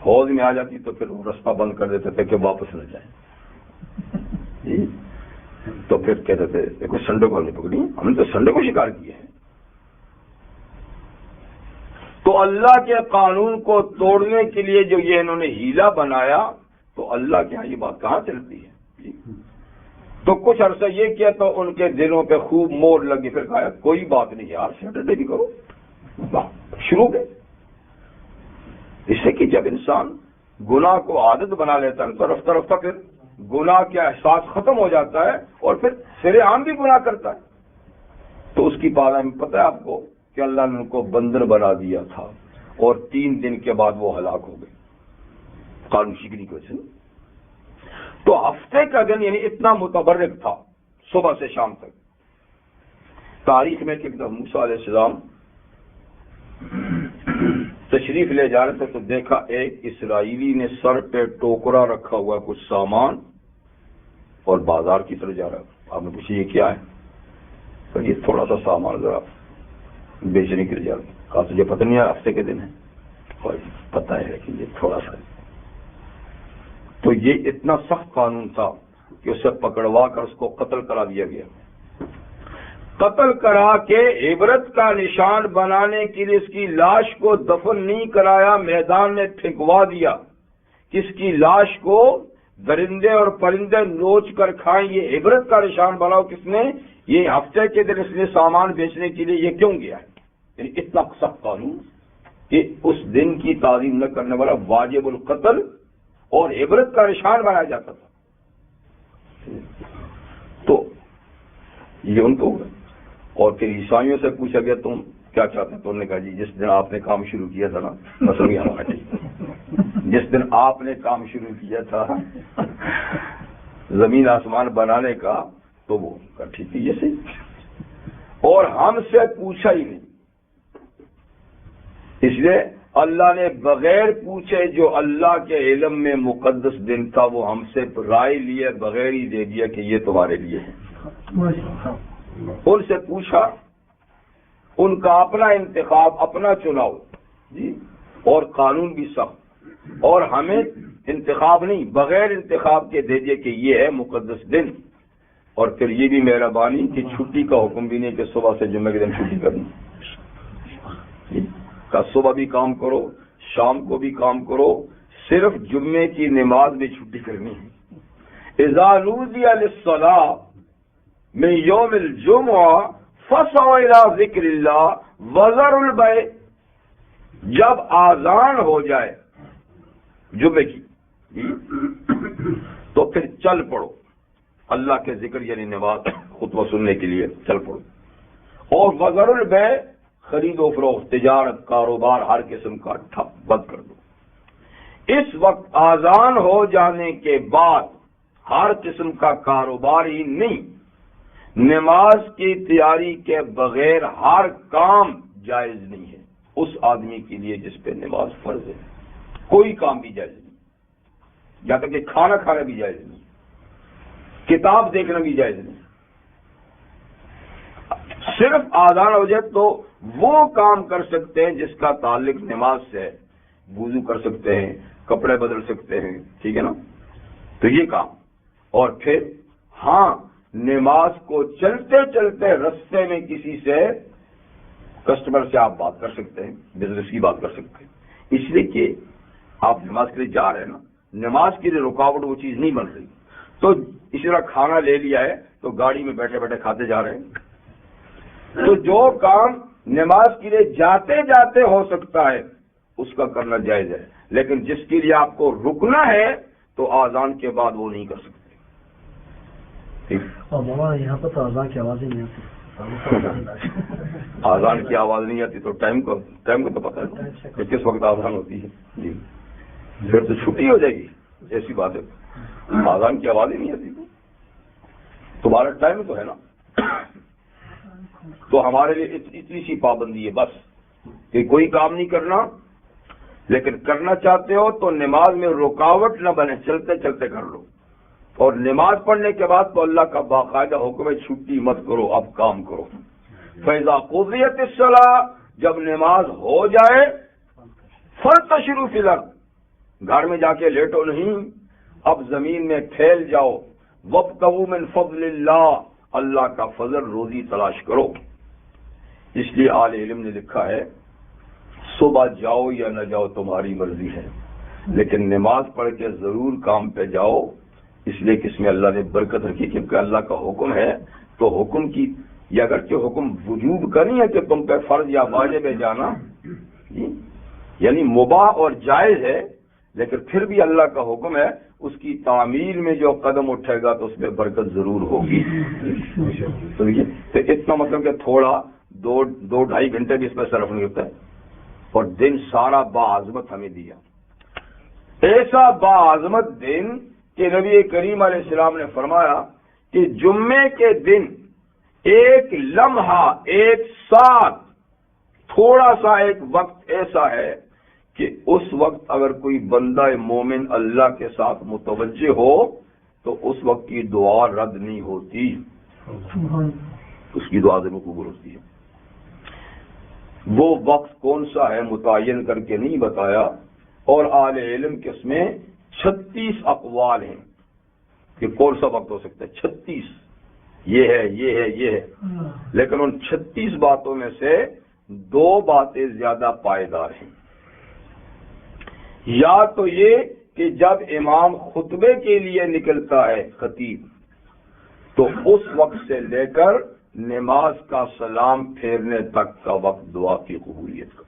حوض میں آ جاتی تو پھر وہ رستہ بند کر دیتے تھے کہ واپس نہ جائیں، تو پھر کہتے تھے دیکھو سنڈے کو ہم نے پکڑی، ہم نے تو سنڈے کو شکار کیے ہیں۔ تو اللہ کے قانون کو توڑنے کے لیے جو یہ انہوں نے ہیلا بنایا، تو اللہ کے ہاں یہ بات کہاں چلتی ہے؟ تو کچھ عرصہ یہ کیا تو ان کے دلوں پہ خوب مور لگی، پھر کہا کوئی بات نہیں یار سیٹرڈے بھی کرو، شروع گئے۔ اس سے کہ جب انسان گناہ کو عادت بنا لیتا ہے تو رفتہ رفتہ پھر گناہ کا احساس ختم ہو جاتا ہے، اور پھر سر عام بھی گناہ کرتا ہے۔ تو اس کی بات میں پتہ ہے آپ کو کہ اللہ نے ان کو بندر بنا دیا تھا، اور 3 دن کے بعد وہ ہلاک ہو گئے قانون شکنی کی وجہ سے۔ تو ہفتے کا دن یعنی اتنا متبرک تھا صبح سے شام تک۔ تاریخ میں کہ موسیٰ علیہ السلام تشریف لے جا رہے تھے تو دیکھا ایک اسرائیلی نے سر پہ ٹوکرا رکھا ہوا کچھ سامان اور بازار کی طرف جا رہا۔ آپ نے پوچھا یہ کیا ہے؟ تو یہ تھوڑا سا سامان ذرا بیچنے کے لیے جا رہا۔ کہا تجھے پتہ نہیں ہے ہفتے کے دن ہے؟ اور پتہ ہے لیکن یہ تھوڑا سا ہے۔ تو یہ اتنا سخت قانون تھا کہ اسے پکڑوا کر اس کو قتل کرا دیا گیا۔ قتل کرا کے عبرت کا نشان بنانے کے لیے اس کی لاش کو دفن نہیں کرایا، میدان میں پھینکوا دیا۔ اس کی لاش کو درندے اور پرندے نوچ کر کھائیں، یہ عبرت کا نشان بناؤ۔ کس نے؟ یہ ہفتے کے دن اس نے سامان بیچنے کے لیے یہ کیوں گیا ہے؟ یعنی اتنا سخت قانون کہ اس دن کی تعظیم نہ کرنے والا واجب القتل اور عبرت کا نشان بنایا جاتا تھا۔ تو یہ ان کو ہوگا۔ اور پھر عیسائیوں سے پوچھا گیا تم کیا چاہتے ہیں؟ تو انہوں نے کہا جی جس دن آپ نے کام شروع کیا تھا نا، مثلا ہمارا جس دن آپ نے کام شروع کیا تھا زمین آسمان بنانے کا، تو وہ ٹھیک ہے یہ صحیح۔ اور ہم سے پوچھا ہی نہیں. اس لیے اللہ نے بغیر پوچھے جو اللہ کے علم میں مقدس دن تھا وہ ہم سے رائے لیے بغیر ہی دے دیا کہ یہ تمہارے لیے ہے. ان سے پوچھا، ان کا اپنا انتخاب، اپنا چناؤ جی، اور قانون بھی سخت، اور ہمیں انتخاب نہیں بغیر انتخاب کے دے دیا کہ یہ ہے مقدس دن. اور پھر یہ بھی مہربانی کہ چھٹی کا حکم بھی نہیں کہ صبح سے جمعے کے دن چھٹی کرنی. صبح بھی کام کرو، شام کو بھی کام کرو، صرف جمعے کی نماز میں چھٹی کرنی ہے. اذا نودی للصلاة من یوم الجمعہ فاسعوا الی ذکر اللہ وذروا البیع. جب آذان ہو جائے جمعے کی تو پھر چل پڑو اللہ کے ذکر یعنی نماز خطبہ سننے کے لیے چل پڑو. اور وذروا البیع، خرید و فروخت، تجارت، کاروبار ہر قسم کا ٹھپ بند کر دو. اس وقت آذان ہو جانے کے بعد ہر قسم کا کاروبار ہی نہیں، نماز کی تیاری کے بغیر ہر کام جائز نہیں ہے اس آدمی کے لیے جس پہ نماز فرض ہے. کوئی کام بھی جائز نہیں، یہاں تک کہ کھانا کھانا بھی جائز نہیں، کتاب دیکھنا بھی جائز نہیں. صرف آذان ہو جائے تو وہ کام کر سکتے ہیں جس کا تعلق نماز سے ہے. وضو کر سکتے ہیں، کپڑے بدل سکتے ہیں، ٹھیک ہے نا، تو یہ کام. اور پھر ہاں نماز کو چلتے چلتے رستے میں کسی سے کسٹمر سے آپ بات کر سکتے ہیں، بزنس کی بات کر سکتے ہیں، اس لیے کہ آپ نماز کے لیے جا رہے ہیں نا، نماز کے لیے رکاوٹ وہ چیز نہیں بن رہی. تو اسی طرح کھانا لے لیا ہے تو گاڑی میں بیٹھے بیٹھے کھاتے جا رہے ہیں. تو جو کام نماز کے لیے جاتے جاتے ہو سکتا ہے اس کا کرنا جائز ہے، لیکن جس کے لیے آپ کو رکنا ہے تو آذان کے بعد وہ نہیں کر سکتے. اور یہاں پر تو آذان کی آواز ہی نہیں آتی. آذان کی آواز نہیں آتی تو ٹائم کو تو پتہ ہے کہ کس وقت آذان ہوتی ہے. جی پھر تو چھٹی ہو جائے گی، ایسی بات ہے. آذان کی آواز ہی نہیں آتی تمہارا ٹائم تو ہے نا. تو ہمارے لیے اتنی سی پابندی ہے بس کہ کوئی کام نہیں کرنا، لیکن کرنا چاہتے ہو تو نماز میں رکاوٹ نہ بنے، چلتے چلتے کر لو. اور نماز پڑھنے کے بعد تو اللہ کا باقاعدہ حکم ہے چھٹی مت کرو، اب کام کرو. فَإِذَا قُضِيَتِ الصَّلَاةُ، جب نماز ہو جائے فَانتَشِرُوا فِي الْأَرْضِ، گھر میں جا کے لیٹو نہیں، اب زمین میں پھیل جاؤ. وَابْتَغُوا مِنْ فَضْلِ اللَّهِ، اللہ کا فضل روزی تلاش کرو. اس لیے اہل علم نے لکھا ہے صبح جاؤ یا نہ جاؤ تمہاری مرضی ہے، لیکن نماز پڑھ کے ضرور کام پہ جاؤ، اس لیے کہ اس میں اللہ نے برکت رکھی. کیونکہ اللہ کا حکم ہے تو حکم کی، یا اگرچہ حکم وجوب کا نہیں ہے کہ تم پہ فرض یا واجب ہے جانا، یعنی مباح اور جائز ہے، لیکن پھر بھی اللہ کا حکم ہے، اس کی تعمیل میں جو قدم اٹھے گا تو اس میں برکت ضرور ہوگی. تو اتنا مطلب کہ تھوڑا دو ڈھائی گھنٹے بھی اس میں صرف نہیں ہوتا ہے، اور دن سارا باعظمت ہمیں دیا. ایسا باعظمت دن کہ نبی کریم علیہ السلام نے فرمایا کہ جمعے کے دن ایک لمحہ، ایک ساتھ، تھوڑا سا ایک وقت ایسا ہے کہ اس وقت اگر کوئی بندہ مومن اللہ کے ساتھ متوجہ ہو تو اس وقت کی دعا رد نہیں ہوتی، اس کی دعا ضرور قبول ہوتی ہے. وہ وقت کون سا ہے متعین کر کے نہیں بتایا، اور اہل علم کے اس میں 36 اقوال ہیں کہ کون سا وقت ہو سکتا ہے. 36 یہ ہے، یہ ہے، یہ ہے، لیکن ان 36 باتوں میں سے 2 باتیں زیادہ پائیدار ہیں. یا تو یہ کہ جب امام خطبے کے لیے نکلتا ہے خطیب تو اس وقت سے لے کر نماز کا سلام پھیرنے تک کا وقت دعا کی قبولیت کا.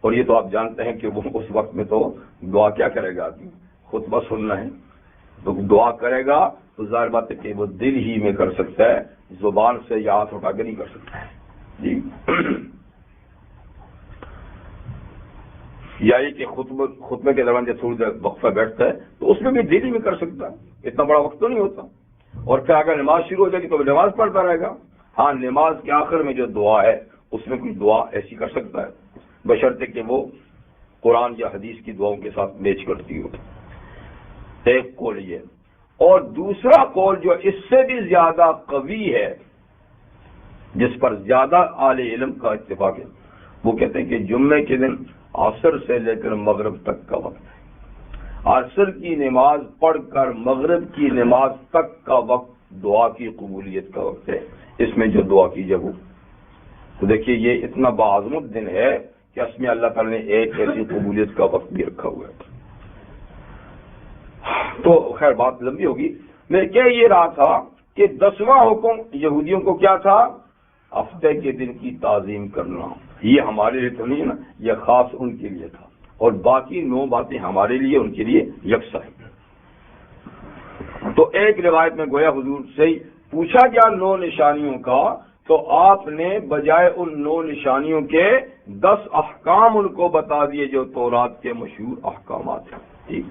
اور یہ تو آپ جانتے ہیں کہ وہ اس وقت میں تو دعا کیا کرے گا آدمی، خطبہ سننا ہے تو دعا کرے گا تو ظاہر بات ہے کہ وہ دل ہی میں کر سکتا ہے، زبان سے یا ہاتھ اٹھا کے نہیں کر سکتا ہے. جی یا یہ کہ خطبے کے دوران جب تھوڑی دیر وقفہ بیٹھتا ہے تو اس میں بھی دل ہی میں کر سکتا ہے، اتنا بڑا وقت تو نہیں ہوتا. اور پھر اگر نماز شروع ہو جائے گی تو نماز پڑھتا رہے گا. ہاں نماز کے آخر میں جو دعا ہے اس میں کوئی دعا ایسی کر سکتا ہے بشرطے کہ وہ قرآن یا حدیث کی دعاؤں کے ساتھ میچ کرتی ہو. ایک قول یہ، اور دوسرا قول جو اس سے بھی زیادہ قوی ہے، جس پر زیادہ اہل علم کا اتفاق ہے، وہ کہتے ہیں کہ جمعے کے دن عصر سے لے کر مغرب تک کا وقت ہے. عصر کی نماز پڑھ کر مغرب کی نماز تک کا وقت دعا کی قبولیت کا وقت ہے. اس میں جو دعا کی جائے وہ تو دیکھیے یہ اتنا باعظمت دن ہے کہ اس میں اللہ تعالی نے ایک ایسی قبولیت کا وقت بھی رکھا ہوا ہے. تو خیر بات لمبی ہوگی. میں کہہ یہ رہا تھا کہ 10واں حکم یہودیوں کو کیا تھا؟ ہفتے کے دن کی تعظیم کرنا. یہ ہمارے لیے تو نہیں نا، یہ خاص ان کے لیے تھا، اور باقی 9 باتیں ہمارے لیے ان کے لیے یکساں ہیں. تو ایک روایت میں گویا حضور سے پوچھا گیا 9 نشانیوں کا، تو آپ نے بجائے ان 9 نشانیوں کے 10 احکام ان کو بتا دیے جو تورات کے مشہور احکامات ہیں. ٹھیک.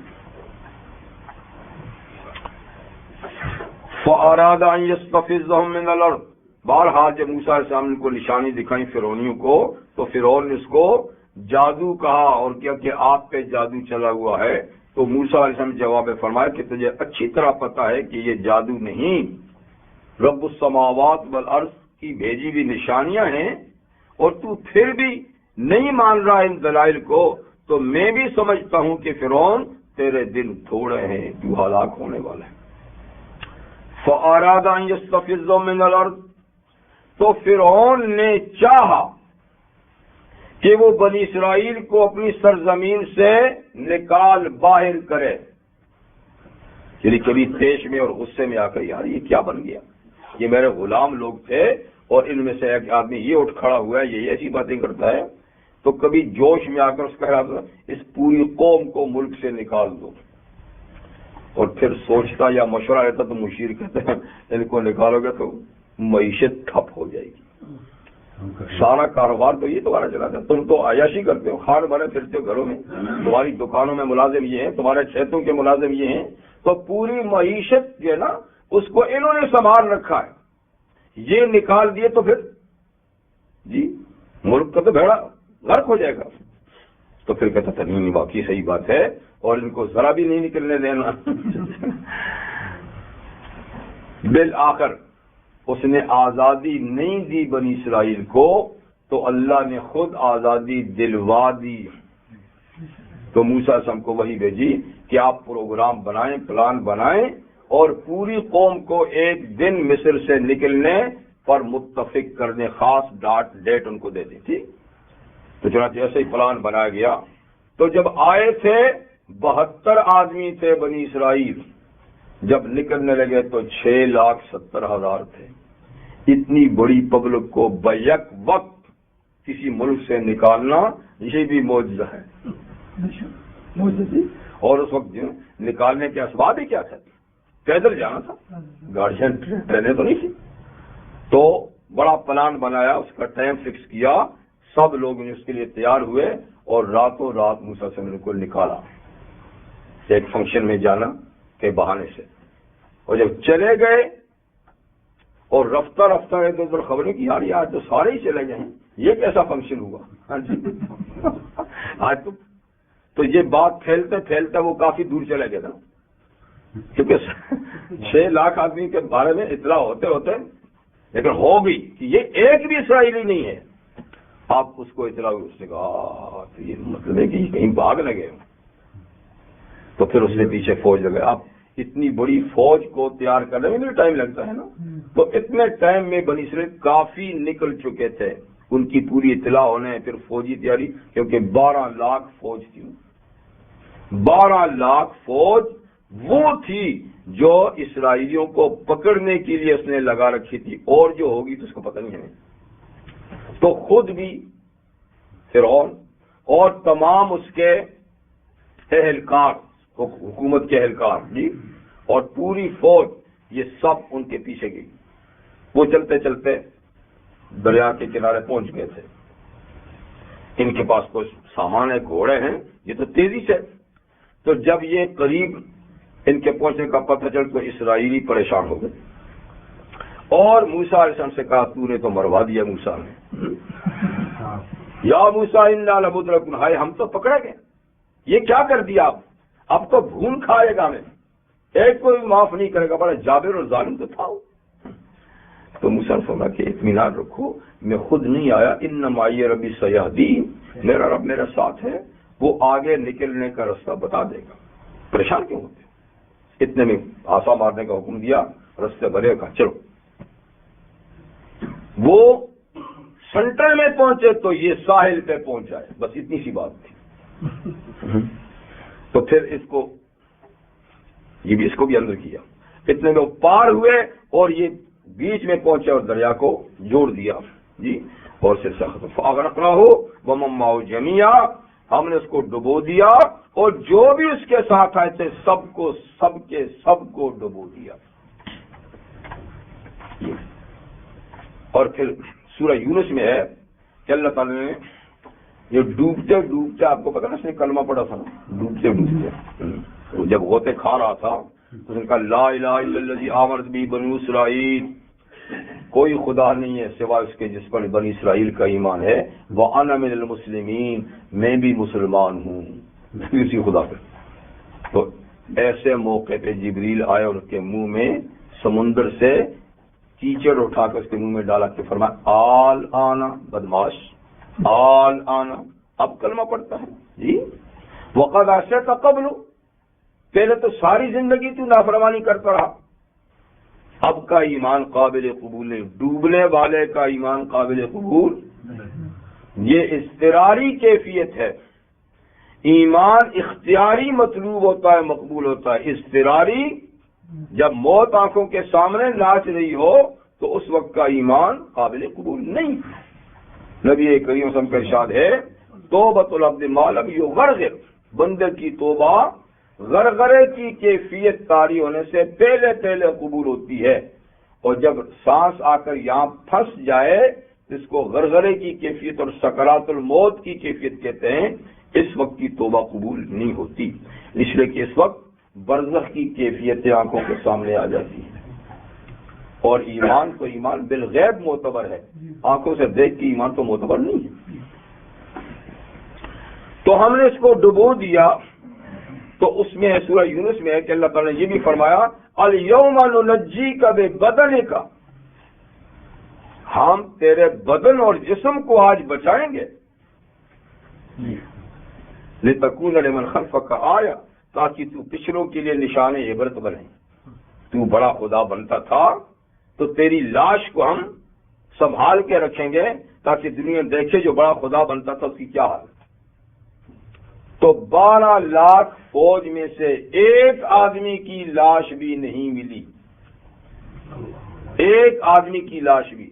فَأَرَادَ أَن يَسْتَفِزَّهُم مِّنَ الْأَرْضِ. بہرحال جب موسیٰ علیہ السلام نے کو نشانی دکھائی فرعونیوں کو، تو فرعون نے اس کو جادو کہا اور کیا کہ آپ پہ جادو چلا ہوا ہے. تو موسیٰ علیہ السلام نے جواب فرمایا کہ تجھے اچھی طرح پتا ہے کہ یہ جادو نہیں، رب السماوات والارض کی بھیجی ہوئی نشانیاں ہیں، اور تو پھر بھی نہیں مان رہا ان دلائل کو. تو میں بھی سمجھتا ہوں کہ فرعون تیرے دن تھوڑے ہیں، تو ہلاک ہونے والا ہے. فَأَرَادَ أَن يَسْتَفِزَّهُم مِّنَ الْأَرْضِ. تو فرعون نے چاہا کہ وہ بنی اسرائیل کو اپنی سرزمین سے نکال باہر کرے. یعنی کبھی تیش میں اور غصے میں آ کر یار یہ کیا بن گیا، یہ میرے غلام لوگ تھے اور ان میں سے ایک آدمی یہ اٹھ کھڑا ہوا ہے، یہ ایسی باتیں کرتا ہے. تو کبھی جوش میں آ کر اس کا اس پوری قوم کو ملک سے نکال دو. اور پھر سوچتا یا مشورہ رہتا تو مشیر کہتے ہیں ان کو نکالو گے تو معیشت ٹھپ ہو جائے گی، سارا کاروبار تو یہ تمہارا چلاتا ہے، تم تو عیاشی کرتے ہو، خان بنے پھرتے ہو گھروں میں، تمہاری دکانوں میں ملازم یہ ہیں، تمہارے کھیتوں کے ملازم یہ ہیں. تو پوری معیشت جو ہے نا اس کو انہوں نے سنبھال رکھا ہے، یہ نکال دیے تو پھر جی ملک کا تو بھیڑا غرق ہو جائے گا. تو پھر کہتا تھا نہیں واقعی صحیح بات ہے، اور ان کو ذرا بھی نہیں نکلنے دینا. بالآخر اس نے آزادی نہیں دی بنی اسرائیل کو، تو اللہ نے خود آزادی دلوا دی. تو موسیٰ علیہ السلام کو وحی بھیجی کہ آپ پروگرام بنائیں، پلان بنائیں، اور پوری قوم کو ایک دن مصر سے نکلنے پر متفق کرنے، خاص ڈیٹ ان کو دے دی تھی. تو چنانچہ ایسے ہی پلان بنایا گیا. تو جب آئے تھے 72 آدمی تھے بنی اسرائیل، جب نکلنے لگے تو 6,70,000 تھے. اتنی بڑی پبلک کو بیک وقت کسی ملک سے نکالنا یہ بھی معجزہ ہے. اور اس وقت نکالنے کے اسباب ہی کیا تھے؟ پیدل جانا تھا، گاڑیاں ٹرینیں تو نہیں تھی. تو بڑا پلان بنایا، اس کا ٹائم فکس کیا، سب لوگ اس کے لیے تیار ہوئے، اور راتوں رات موسیٰ سے کو نکالا ایک فنکشن میں جانا کے بہانے سے. اور جب چلے گئے اور رفتہ رفتہ ادھر ادھر خبریں کی یار آج تو سارے ہی چلے گئے ہیں، یہ کیسا فنکشن ہوا آج تو یہ بات پھیلتے پھیلتے وہ کافی دور چلے گئے تھا، کیونکہ 6 لاکھ آدمی کے بارے میں اطلاع ہوتے ہوتے لیکن ہو گئی کہ یہ ایک بھی اسرائیلی نہیں ہے. آپ اس کو اطلاع ہوئی، اس نے کہا تو یہ مطلب ہے کہ کہیں بھاگ لگے. تو پھر اس نے پیچھے فوج لگائی. آپ اتنی بڑی فوج کو تیار کرنے میں بھی ٹائم لگتا ہے نا، تو اتنے ٹائم میں بنی اسرائیل کافی نکل چکے تھے، ان کی پوری اطلاع ہونے، پھر فوجی تیاری، کیونکہ 12 لاکھ فوج تھی. 12 لاکھ فوج وہ تھی جو اسرائیلیوں کو پکڑنے کے لیے اس نے لگا رکھی تھی، اور جو ہوگی تو اس کو پتہ نہیں ہے. تو خود بھی فرعون اور تمام اس کے اہلکار، حکومت کے اہلکار جی، اور پوری فوج، یہ سب ان کے پیچھے گئی. وہ چلتے چلتے دریا کے کنارے پہنچ گئے تھے. ان کے پاس کچھ سامان ہے، گھوڑے ہیں، یہ تو تیزی سے. تو جب یہ قریب ان کے پہنچنے کا پتہ چل تو اسرائیلی پریشان ہو گئے، اور موسیٰ علیہ السلام سے کہا تو نے تو مروا دیا موسیٰ نے، یا موسیٰ انا لمدرکون، ہائے ہم تو پکڑے گئے، یہ کیا کر دیا آپ، اب تو بھون کھائے گا ہمیں، ایک کو بھی معاف نہیں کرے گا، بڑا جابر اور ظالم تو تھا وہ۔ تو موسیٰ نے فرمایا کہ اطمینان رکھو، میں خود نہیں آیا، ان معی ربی سیہدین، میرا رب میرا ساتھ ہے، وہ آگے نکلنے کا راستہ بتا دے گا۔ پریشان کیوں ہوتے؟ اتنے میں آسا مارنے کا حکم دیا، راستے بھرے گا، چلو۔ وہ سینٹر میں پہنچے تو یہ ساحل پہ پہنچ جائے، بس اتنی سی بات تھی۔ تو پھر اس کو بھی اندر کیا، اتنے میں وہ پار ہوئے اور یہ بیچ میں پہنچے اور دریا کو جوڑ دیا جی، اور سلسلہ ختم۔ فاغرقناہ ومن معہ جميعا، ہم نے اس کو ڈبو دیا اور جو بھی اس کے ساتھ آئے تھے سب کو ڈبو دیا۔ اور پھر سورہ یونس میں ہے کہ اللہ تعالی نے یہ ڈوبتے ڈوبتے، آپ کو پتا نا اس نے کلمہ پڑھا تھا نا، ڈوبتے ڈوبتے جب غوطے کھا رہا تھا تو اس نے کہا لا الہ الا الذی آمنت بہ بنو اسرائیل، کوئی خدا نہیں ہے سوائے اس کے جس پر بنی اسرائیل کا ایمان ہے، وَأَنَا مِنَ الْمُسْلِمِينَ، میں بھی مسلمان ہوں، میں بھی اسی خدا پہ۔ تو ایسے موقع پہ جبریل آئے اور اس کے منہ میں سمندر سے کیچڑ اٹھا کر اس کے منہ میں ڈالا کہ فرمایا آل آنا بدماش، آل آنا، اب کلمہ پڑھتا ہے جی، وقد عصیت قبل، پہلے تو ساری زندگی تو نافرمانی کرتا رہا، اب کا ایمان قابل قبول نہیں، ڈوبنے والے کا ایمان قابل قبول، یہ اضطراری کیفیت ہے۔ ایمان اختیاری مطلوب ہوتا ہے، مقبول ہوتا ہے، اضطراری جب موت آنکھوں کے سامنے ناچ رہی ہو تو اس وقت کا ایمان قابل قبول نہیں۔ نبی کریم صلی اللہ علیہ وسلم کا ارشاد ہے توبۃ العبد ما لم یغرغر، بندے کی توبہ غرغرے کی کیفیت طاری ہونے سے پہلے قبول ہوتی ہے، اور جب سانس آ کر یہاں پھنس جائے اس کو غرغرے کی کیفیت اور سکرات الموت کی کیفیت کہتے ہیں، اس وقت کی توبہ قبول نہیں ہوتی، اس لیے کہ اس وقت برزخ کی کیفیتیں آنکھوں کے سامنے آ جاتی ہیں، اور ایمان تو ایمان بالغیب معتبر ہے، آنکھوں سے دیکھ کے ایمان تو معتبر نہیں ہے۔ تو ہم نے اس کو ڈبو دیا، تو اس میں ہے سورہ یونس میں ہے کہ اللہ تعالیٰ نے یہ بھی فرمایا الیوم ننجیک ببدنک، ہم تیرے بدن اور جسم کو آج بچائیں گے، لتکون لمن خلفک آیہ، تاکہ تو پچھلوں کے لیے نشان عبرت بنے۔ تو بڑا خدا بنتا تھا تو تیری لاش کو ہم سنبھال کے رکھیں گے تاکہ دنیا دیکھے جو بڑا خدا بنتا تھا اس کی کیا حال۔ تو 12 لاکھ فوج میں سے ایک آدمی کی لاش بھی نہیں ملی، ایک آدمی کی لاش بھی۔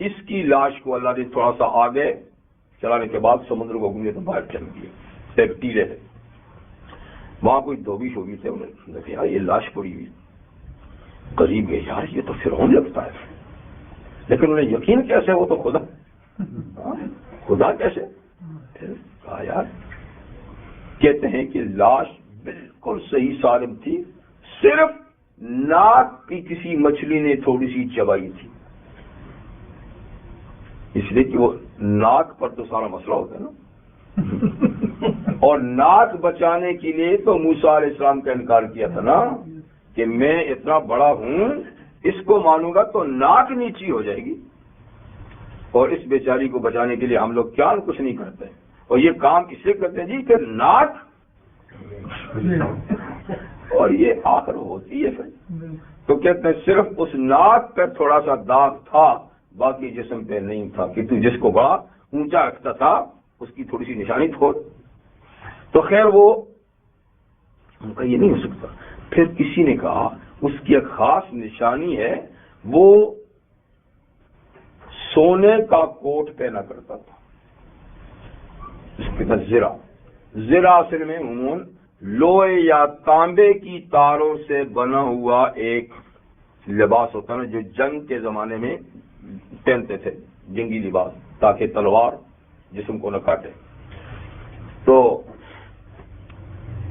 اس کی لاش کو اللہ نے تھوڑا سا آگے چلانے کے بعد سمندر کو گھومنے تو باہر چل دیا، ایک ٹیلے ہے وہاں کوئی دھوبی شوبی تھے، انہوں نے دیکھا یہ لاش پڑی ہوئی، قریب گئے، یار یہ تو فرعون لگتا ہے، لیکن انہیں یقین کیسے وہ تو خدا کیسے؟ پھر کہا یار، کہتے ہیں کہ لاش بالکل صحیح سالم تھی، صرف ناک کی کسی مچھلی نے تھوڑی سی چبائی تھی، اس لیے کہ وہ ناک پر تو سارا مسئلہ ہوتا ہے نا، اور ناک بچانے کے لیے تو موسیٰ علیہ السلام کا انکار کیا تھا نا کہ میں اتنا بڑا ہوں، اس کو مانوں گا تو ناک نیچی ہو جائے گی، اور اس بیچاری کو بچانے کے لیے ہم لوگ کیا کچھ نہیں کرتے، اور یہ کام اس لیے کرتے ہیں جی کہ ناک، اور یہ آخر ہوتی ہے پھر تو کہتے ہیں صرف اس ناک پہ تھوڑا سا داغ تھا، باقی جسم پہ نہیں تھا، کہ تو جس کو بڑا اونچا رکھتا تھا اس کی تھوڑی سی نشانی چھوڑ۔ تو خیر وہ ان کا یہ نہیں ہو سکتا۔ پھر کسی نے کہا اس کی ایک خاص نشانی ہے، وہ سونے کا کوٹ پہنا کرتا تھا، اس کے بعد زرہ اصل میں عموماً لوہے یا تانبے کی تاروں سے بنا ہوا ایک لباس ہوتا ہے جو جنگ کے زمانے میں پہنتے تھے، جنگی لباس، تاکہ تلوار جسم کو نہ کاٹے۔ تو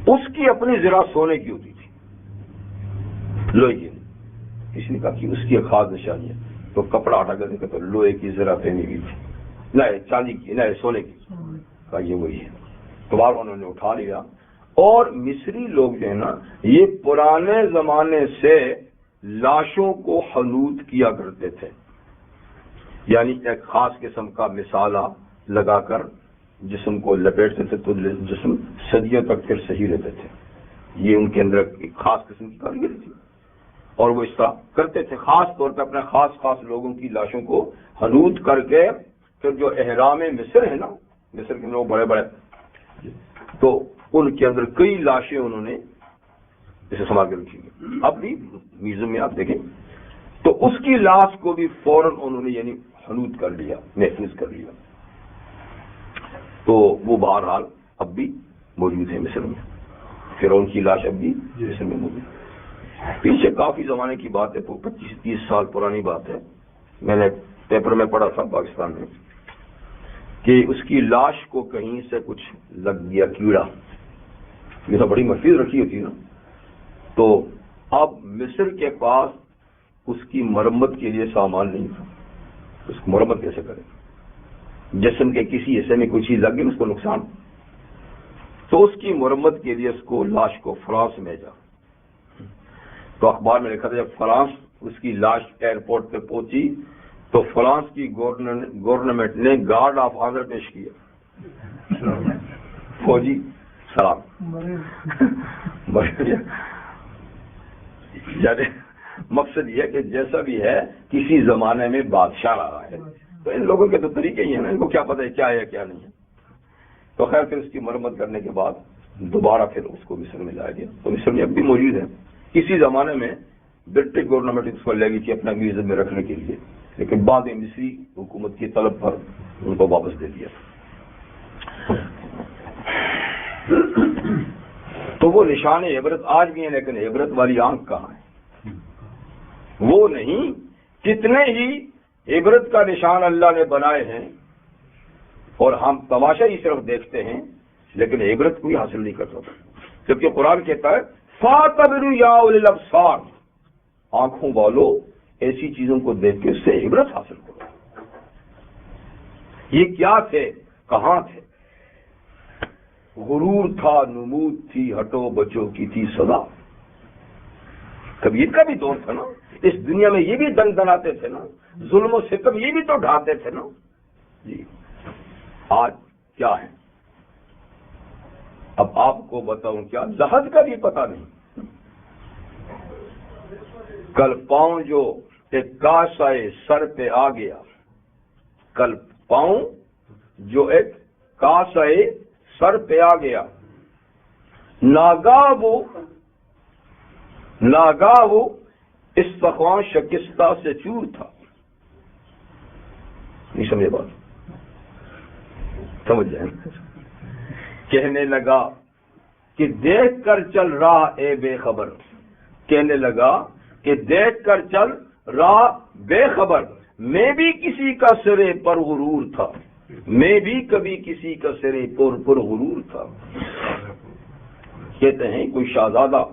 اس کی اپنی زرہ سونے کی ہوتی تھی، لوہے کی، کسی نے کہا کہ اس کی ایک خاص نشانی ہے، تو کپڑا ہٹا کر دیکھا تو لوہے کی زرہ پہنی ہوئی تھی، نہ چاندی کی نہ سونے کی، کہا یہ وہی ہے، تو بار انہوں نے اٹھا لیا۔ اور مصری لوگ جو ہے نا یہ پرانے زمانے سے لاشوں کو حنوط کیا کرتے تھے، یعنی ایک خاص قسم کا مسالہ لگا کر جسم کو لپیٹتے تھے تو جسم صدیوں تک پھر صحیح رہتے تھے۔ یہ ان کے اندر ایک خاص قسم کی کاریگری تھی اور وہ اس طرح کرتے تھے، خاص طور پہ اپنے خاص لوگوں کی لاشوں کو حنوط کر کے پھر جو احرام مصر ہے نا، مصر کے لوگ بڑے بڑے، تو ان کے اندر کئی لاشیں انہوں نے اسے سنبھال کے رکھی گئی۔ اب بھی میوزیم میں آپ دیکھیں تو اس کی لاش کو بھی فوراً انہوں نے یعنی حنوط کر لیا، محفوظ کر لیا، تو وہ بہرحال اب بھی موجود ہے مصر میں، فرعون کی لاش اب بھی مصر میں موجود ہے۔ پیچھے کافی زمانے کی بات ہے، 25-30 سال پرانی بات ہے، میں نے پیپر میں پڑھا تھا پاکستان میں کہ اس کی لاش کو کہیں سے کچھ لگ گیا کیڑا، یہ تو بڑی محفوظ رکھی ہوتی نا، تو اب مصر کے پاس اس کی مرمت کے لیے سامان نہیں تھا، اس کو مرمت کیسے کرے؟ جسم کے کسی حصے میں کوئی چیز لگ گئی اس کو نقصان، تو اس کی مرمت کے لیے اس کو لاش کو فرانس بھیجا، تو اخبار میں لکھا تھا جب فرانس اس کی لاش ایئرپورٹ پہ پہنچی تو فرانس کی گورنمنٹ نے گارڈ آف آنر پیش کیا، فوجی سلام، یعنی مقصد یہ کہ جیسا بھی ہے کسی زمانے میں بادشاہ رہا ہے، تو ان لوگوں کے تو طریقے ہی ہیں نا، ان کو کیا پتہ ہے کیا ہے کیا نہیں ہے۔ تو خیر پھر اس کی مرمت کرنے کے بعد دوبارہ پھر اس کو مصر میں لایا گیا، تو مصر میں اب بھی موجود ہے۔ کسی زمانے میں برٹش گورنمنٹ اس کو لے گئی تھی اپنا میوزیم میں رکھنے کے لیے، لیکن بعد میں مصری حکومت کی طلب پر ان کو واپس دے دیا۔ تو وہ نشان عبرت آج بھی ہیں، لیکن عبرت والی آنکھ کہاں ہے؟ وہ نہیں، کتنے ہی عبرت کا نشان اللہ نے بنائے ہیں اور ہم تماشا ہی صرف دیکھتے ہیں، لیکن عبرت کوئی حاصل نہیں کر سکتا، جبکہ قرآن کہتا ہے فَاعْتَبِرُوا يَا أُولِي الْأَبْصَارِ، آنکھوں والو ایسی چیزوں کو دیکھ کے اس سے عبرت حاصل کرو۔ یہ کیا تھے، کہاں تھے؟ غرور تھا، نمود تھی، ہٹو بچوں کی تھی صدا۔ کبیر کا بھی دور تھا نا، اس دنیا میں یہ بھی دن دناتے تھے نا، ظلم و ستم یہ بھی تو ڈھاتے تھے نا جی۔ آج کیا ہے؟ اب آپ کو بتاؤں کیا، لحظ کا بھی پتہ نہیں۔ کل پاؤں جو ایک کاسائے سر پہ آ گیا، کل پاؤں جو ایک کاسائے سر پہ آ گیا، ناگاہ وہ استخوان شکستہ سے چور تھا۔ نہیں سمجھے بات؟ سمجھ جائیں۔ کہنے لگا کہ دیکھ کر چل رہا اے بے خبر، کہنے لگا کہ دیکھ کر چل رہا بے خبر، میں بھی کسی کا سرے پر غرور تھا، میں بھی کبھی کسی کا سرے پر غرور تھا۔ کہتے ہیں کوئی شہزادہ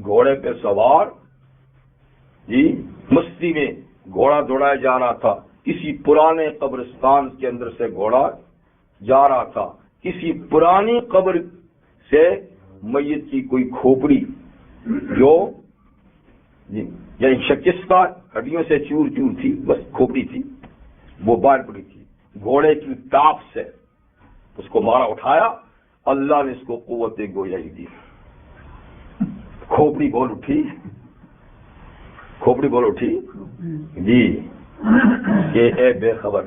گھوڑے پہ سوار جی مستی میں گھوڑا دوڑایا جا رہا تھا، کسی پرانے قبرستان کے اندر سے گھوڑا جا رہا تھا، کسی پرانی قبر سے میت کی کوئی کھوپڑی جو یعنی شکستہ ہڈیوں سے چور چور تھی، بس کھوپڑی تھی، وہ باہر پڑی تھی، گھوڑے کی ٹاپ سے اس کو مارا، اٹھایا، اللہ نے اس کو قوت گویائی دی، کھوپڑی بول اٹھی، کھوپڑی بول اٹھی جی کہ اے بے خبر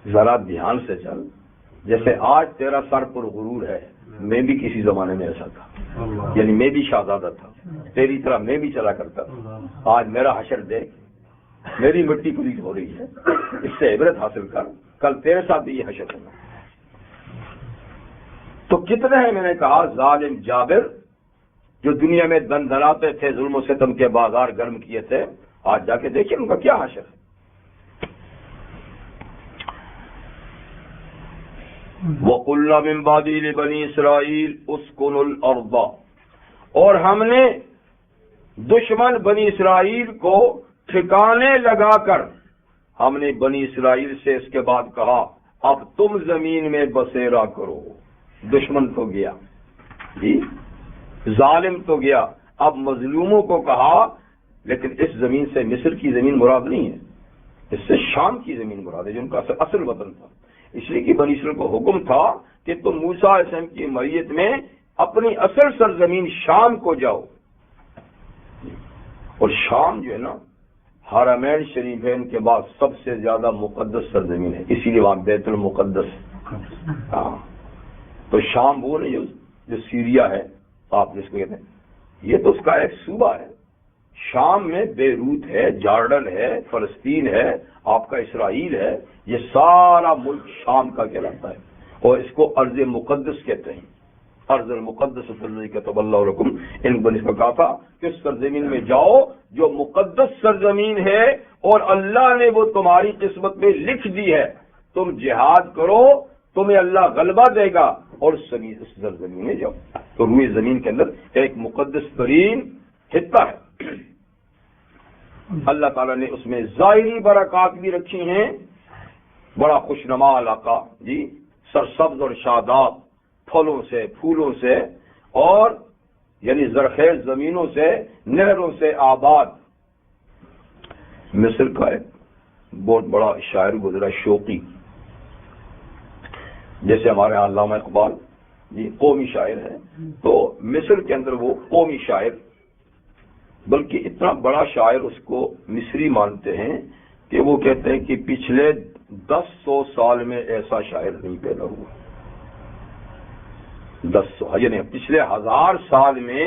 ذرا دھیان سے چل، جیسے آج تیرا سر پر غرور ہے، میں بھی کسی زمانے میں ایسا تھا، یعنی میں بھی شہزادہ تھا، تیری طرح میں بھی چلا کرتا تھا، آج میرا حشر دیکھ، میری مٹی پلیت ہو رہی ہے، اس سے عبرت حاصل کر، کل تیرے ساتھ بھی یہ حشر ہوگا۔ تو کتنے ہیں، میں نے کہا ظالم جابر جو دنیا میں دن دھناتے تھے، ظلم و ستم کے بازار گرم کیے تھے، آج جا کے دیکھیں ان کا کیا حشر ہے۔ وَقُلْنَا مِن بَعْدِهِ لِبَنِي إِسْرَائِيلَ اسْكُنُوا الْأَرْضَ، اور ہم نے دشمن بنی اسرائیل کو ٹھکانے لگا کر ہم نے بنی اسرائیل سے اس کے بعد کہا اب تم زمین میں بسیرا کرو. دشمن تو گیا جی، ظالم تو گیا، اب مظلوموں کو کہا لیکن اس زمین سے مصر کی زمین مراد نہیں ہے، اس سے شام کی زمین مراد ہے جو ان کا اصل وطن تھا. اس لیے کہ بنی اسرائیل کو حکم تھا کہ تم موسیٰ علیہ السلام کی معیت میں اپنی اصل سرزمین شام کو جاؤ. اور شام جو ہے نا حرمین شریفین کے بعد سب سے زیادہ مقدس سرزمین ہے، اسی لیے وہاں بیت المقدس. ہاں تو شام وہ نہیں جو سیریا ہے آپ جس کو کہتے ہیں، یہ تو اس کا ایک صوبہ ہے. شام میں بیروت ہے، جارڈن ہے، فلسطین ہے، آپ کا اسرائیل ہے، یہ سارا ملک شام کا کہلاتا ہے اور اس کو ارض مقدس کہتے ہیں. ارض المقدس کتب اللہ علیکم، ان کو نسبت کہا تھا کہ اس سرزمین میں جاؤ جو مقدس سرزمین ہے اور اللہ نے وہ تمہاری قسمت میں لکھ دی ہے. تم جہاد کرو، تمہیں اللہ غلبہ دے گا اور اس سرزمین میں جاؤ. تو روئے زمین کے اندر ایک مقدس ترین خطہ ہے. اللہ تعالیٰ نے اس میں ظاہری برکات بھی رکھی ہیں، بڑا خوشنما علاقہ جی، سرسبز اور شاداب، پھلوں سے، پھولوں سے اور یعنی زرخیز زمینوں سے، نہروں سے آباد. مصر کا ایک بہت بڑا شاعر گزرا شوقی، جیسے ہمارے یہاں علامہ اقبال جی قومی شاعر ہے، تو مصر کے اندر وہ قومی شاعر، بلکہ اتنا بڑا شاعر اس کو مصری مانتے ہیں کہ وہ کہتے ہیں کہ پچھلے 100 سال میں ایسا شاعر نہیں پیدا ہوا. 100 یعنی پچھلے 1000 سال میں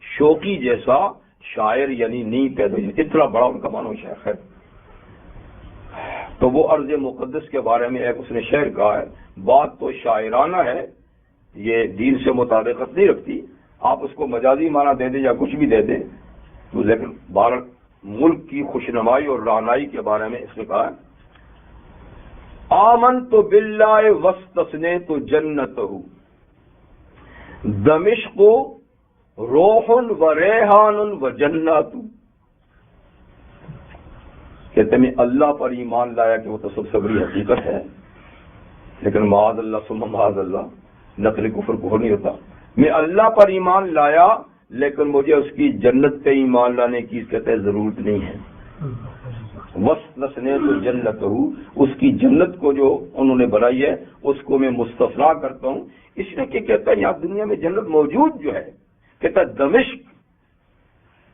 شوقی جیسا شاعر یعنی نہیں پیدا ہوا، اتنا بڑا ان کا مانو شیخ ہے. تو وہ ارض مقدس کے بارے میں ایک اس نے شعر کہا ہے، بات تو شاعرانہ ہے، یہ دین سے مطابقت نہیں رکھتی، آپ اس کو مجازی معنی دے دیں یا کچھ بھی دے دیں، تو لیکن بھارت ملک کی خوشنمائی اور رہنائی کے بارے میں اس نے کہا ہے آمنت باللہ واستثنیت جنتہ دمشق روح و ریحان و جنات. کہتے میں اللہ پر ایمان لایا کہ وہ تو سب سے بڑی حقیقت ہے، لیکن معاذ اللہ ثم معاذ اللہ نقل کفر کفر نہیں ہوتا. میں اللہ پر ایمان لایا لیکن مجھے اس کی جنت پہ ایمان لانے کی کہتے ہیں ضرورت نہیں ہے. وَاسْتَثْنَيْتُ جَنَّتَهُ، اس کی جنت کو جو انہوں نے بنائی ہے اس کو میں مستثنا کرتا ہوں. اس لیے کہ کہتا ہے یہاں دنیا میں جنت موجود جو ہے، کہتا ہے دمشق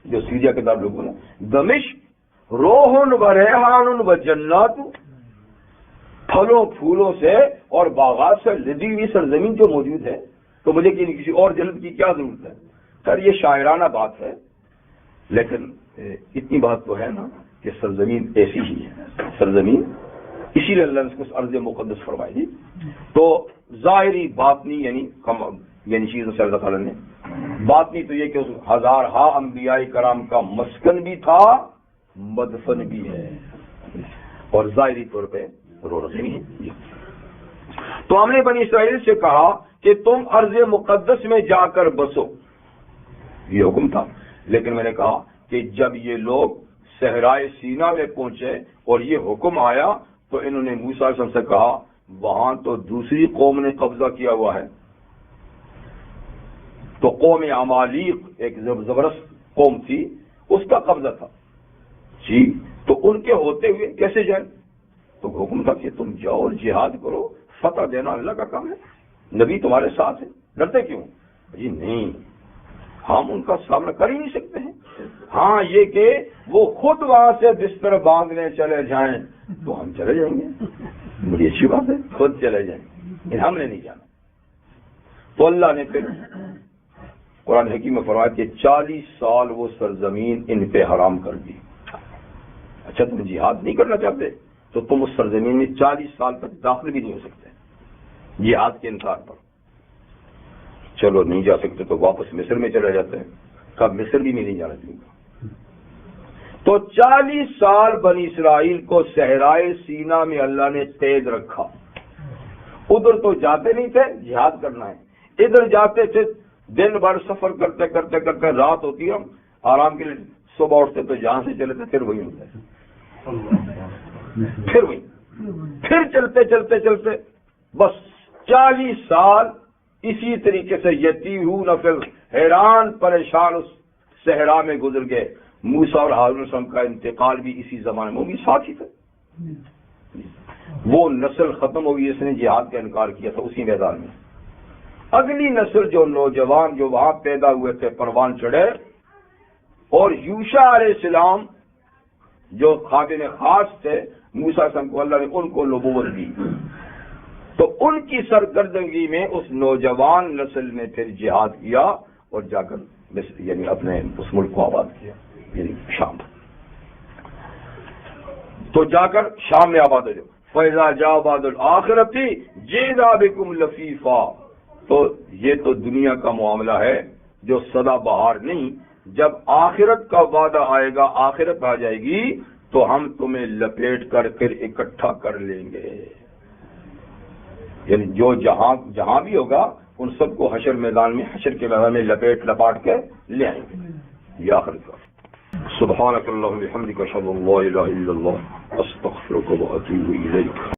جو سیریا کے دار لوگوں نے، دمشق روح و ریحان و جنات، پھلوں پھولوں سے اور باغات سے لدی ہوئی سرزمین جو موجود ہے، تو مجھے کسی اور جنت کی کیا ضرورت ہے. سر یہ شاعرانہ بات ہے، لیکن اتنی بات تو ہے نا کہ سرزمین ایسی ہی ہے، سرزمین اسی لیے اللہ نے اس کو ارض مقدس فرمائی دی. تو ظاہری باطنی یعنی چیزوں سے اللہ تعالیٰ نے باطنی تو یہ کہ اس ہزارہا انبیاء کرام کا مسکن بھی تھا، مدفن بھی ہے، اور ظاہری طور پہ رونق بھی ہے. تو ہم نے بنی اسرائیل سے کہا کہ تم ارض مقدس میں جا کر بسو، یہ حکم تھا. لیکن میں نے کہا کہ جب یہ لوگ صحرائے سینا میں پہنچے اور یہ حکم آیا تو انہوں نے موسیٰ علیہ السلام سے کہا وہاں تو دوسری قوم نے قبضہ کیا ہوا ہے. تو قوم عمالیق ایک زبردست قوم تھی، اس کا قبضہ تھا جی، تو ان کے ہوتے ہوئے کیسے جائیں؟ تو حکم تھا کہ تم جاؤ اور جہاد کرو، فتح دینا اللہ کا کام ہے، نبی تمہارے ساتھ ہے، ڈرتے کیوں؟ جی نہیں، ہم ان کا سامنا کر ہی نہیں سکتے ہیں. ہاں یہ کہ وہ خود وہاں سے بستر باندھنے چلے جائیں تو ہم چلے جائیں گے، بڑی اچھی بات ہے، خود چلے جائیں، لیکن ہم نے نہیں جانا. تو اللہ نے پھر قرآن حکیم میں فرمایا کہ 40 سال وہ سرزمین ان پہ حرام کر دی. اچھا تم جہاد نہیں کرنا چاہتے تو تم اس سرزمین میں 40 سال تک داخل بھی نہیں ہو سکتے جہاد کے انکار پر. چلو نہیں جا سکتے تو واپس مصر میں چلے جاتے ہیں، کب مصر بھی میں نہیں جانا چاہوں گا. تو 40 سال بنی اسرائیل کو صحرائے سینا میں اللہ نے قید رکھا. ادھر تو جاتے نہیں تھے، جہاد کرنا ہے، ادھر جاتے تھے، دن بھر سفر کرتے کرتے کرتے رات ہوتی ہے، آرام کے لیے صبح اٹھتے تو جہاں سے چلے تھے پھر وہی ہوتا ہے، پھر وہی، پھر چلتے چلتے چلتے بس 40 سال اسی طریقے سے یتیہون فی حیران پریشان اس صحرا میں گزر گئے. موسیٰ اور ہارون علیہ السلام کا انتقال بھی اسی زمانے میں، وہ بھی ساتھ ہی تھے. وہ نسل ختم ہوگی جس نے جہاد کا انکار کیا تھا اسی میدان میں. اگلی نسل جو نوجوان جو وہاں پیدا ہوئے تھے پروان چڑھے، اور یوشع علیہ السلام جو خادم خاص تھے موسیٰ علیہ السلام کو اللہ نے ان کو نبوت دی، تو ان کی سرگردگی میں اس نوجوان نسل نے پھر جہاد کیا اور جا کر یعنی اپنے اس ملک کو آباد کیا، یعنی شام. تو جا کر شام میں آباد ہو جاؤ. فَإِذَا جَاءَ بَعْدُ الْآخِرَةِ جِئْنَا بِكُمْ لَفِيفًا. تو یہ تو دنیا کا معاملہ ہے جو سدا بہار نہیں. جب آخرت کا وعدہ آئے گا، آخرت آ جائے گی تو ہم تمہیں لپیٹ کر پھر اکٹھا کر لیں گے. یعنی جو جہاں بھی ہوگا ان سب کو حشر میدان میں، حشر کے میدان میں لپیٹ لپاٹ کے لے آئیں گے. یہ آخر کا. سبحانک اللہم و بحمدک اشہد ان لا الہ الا اللہ استغفرک و اتوب الیک.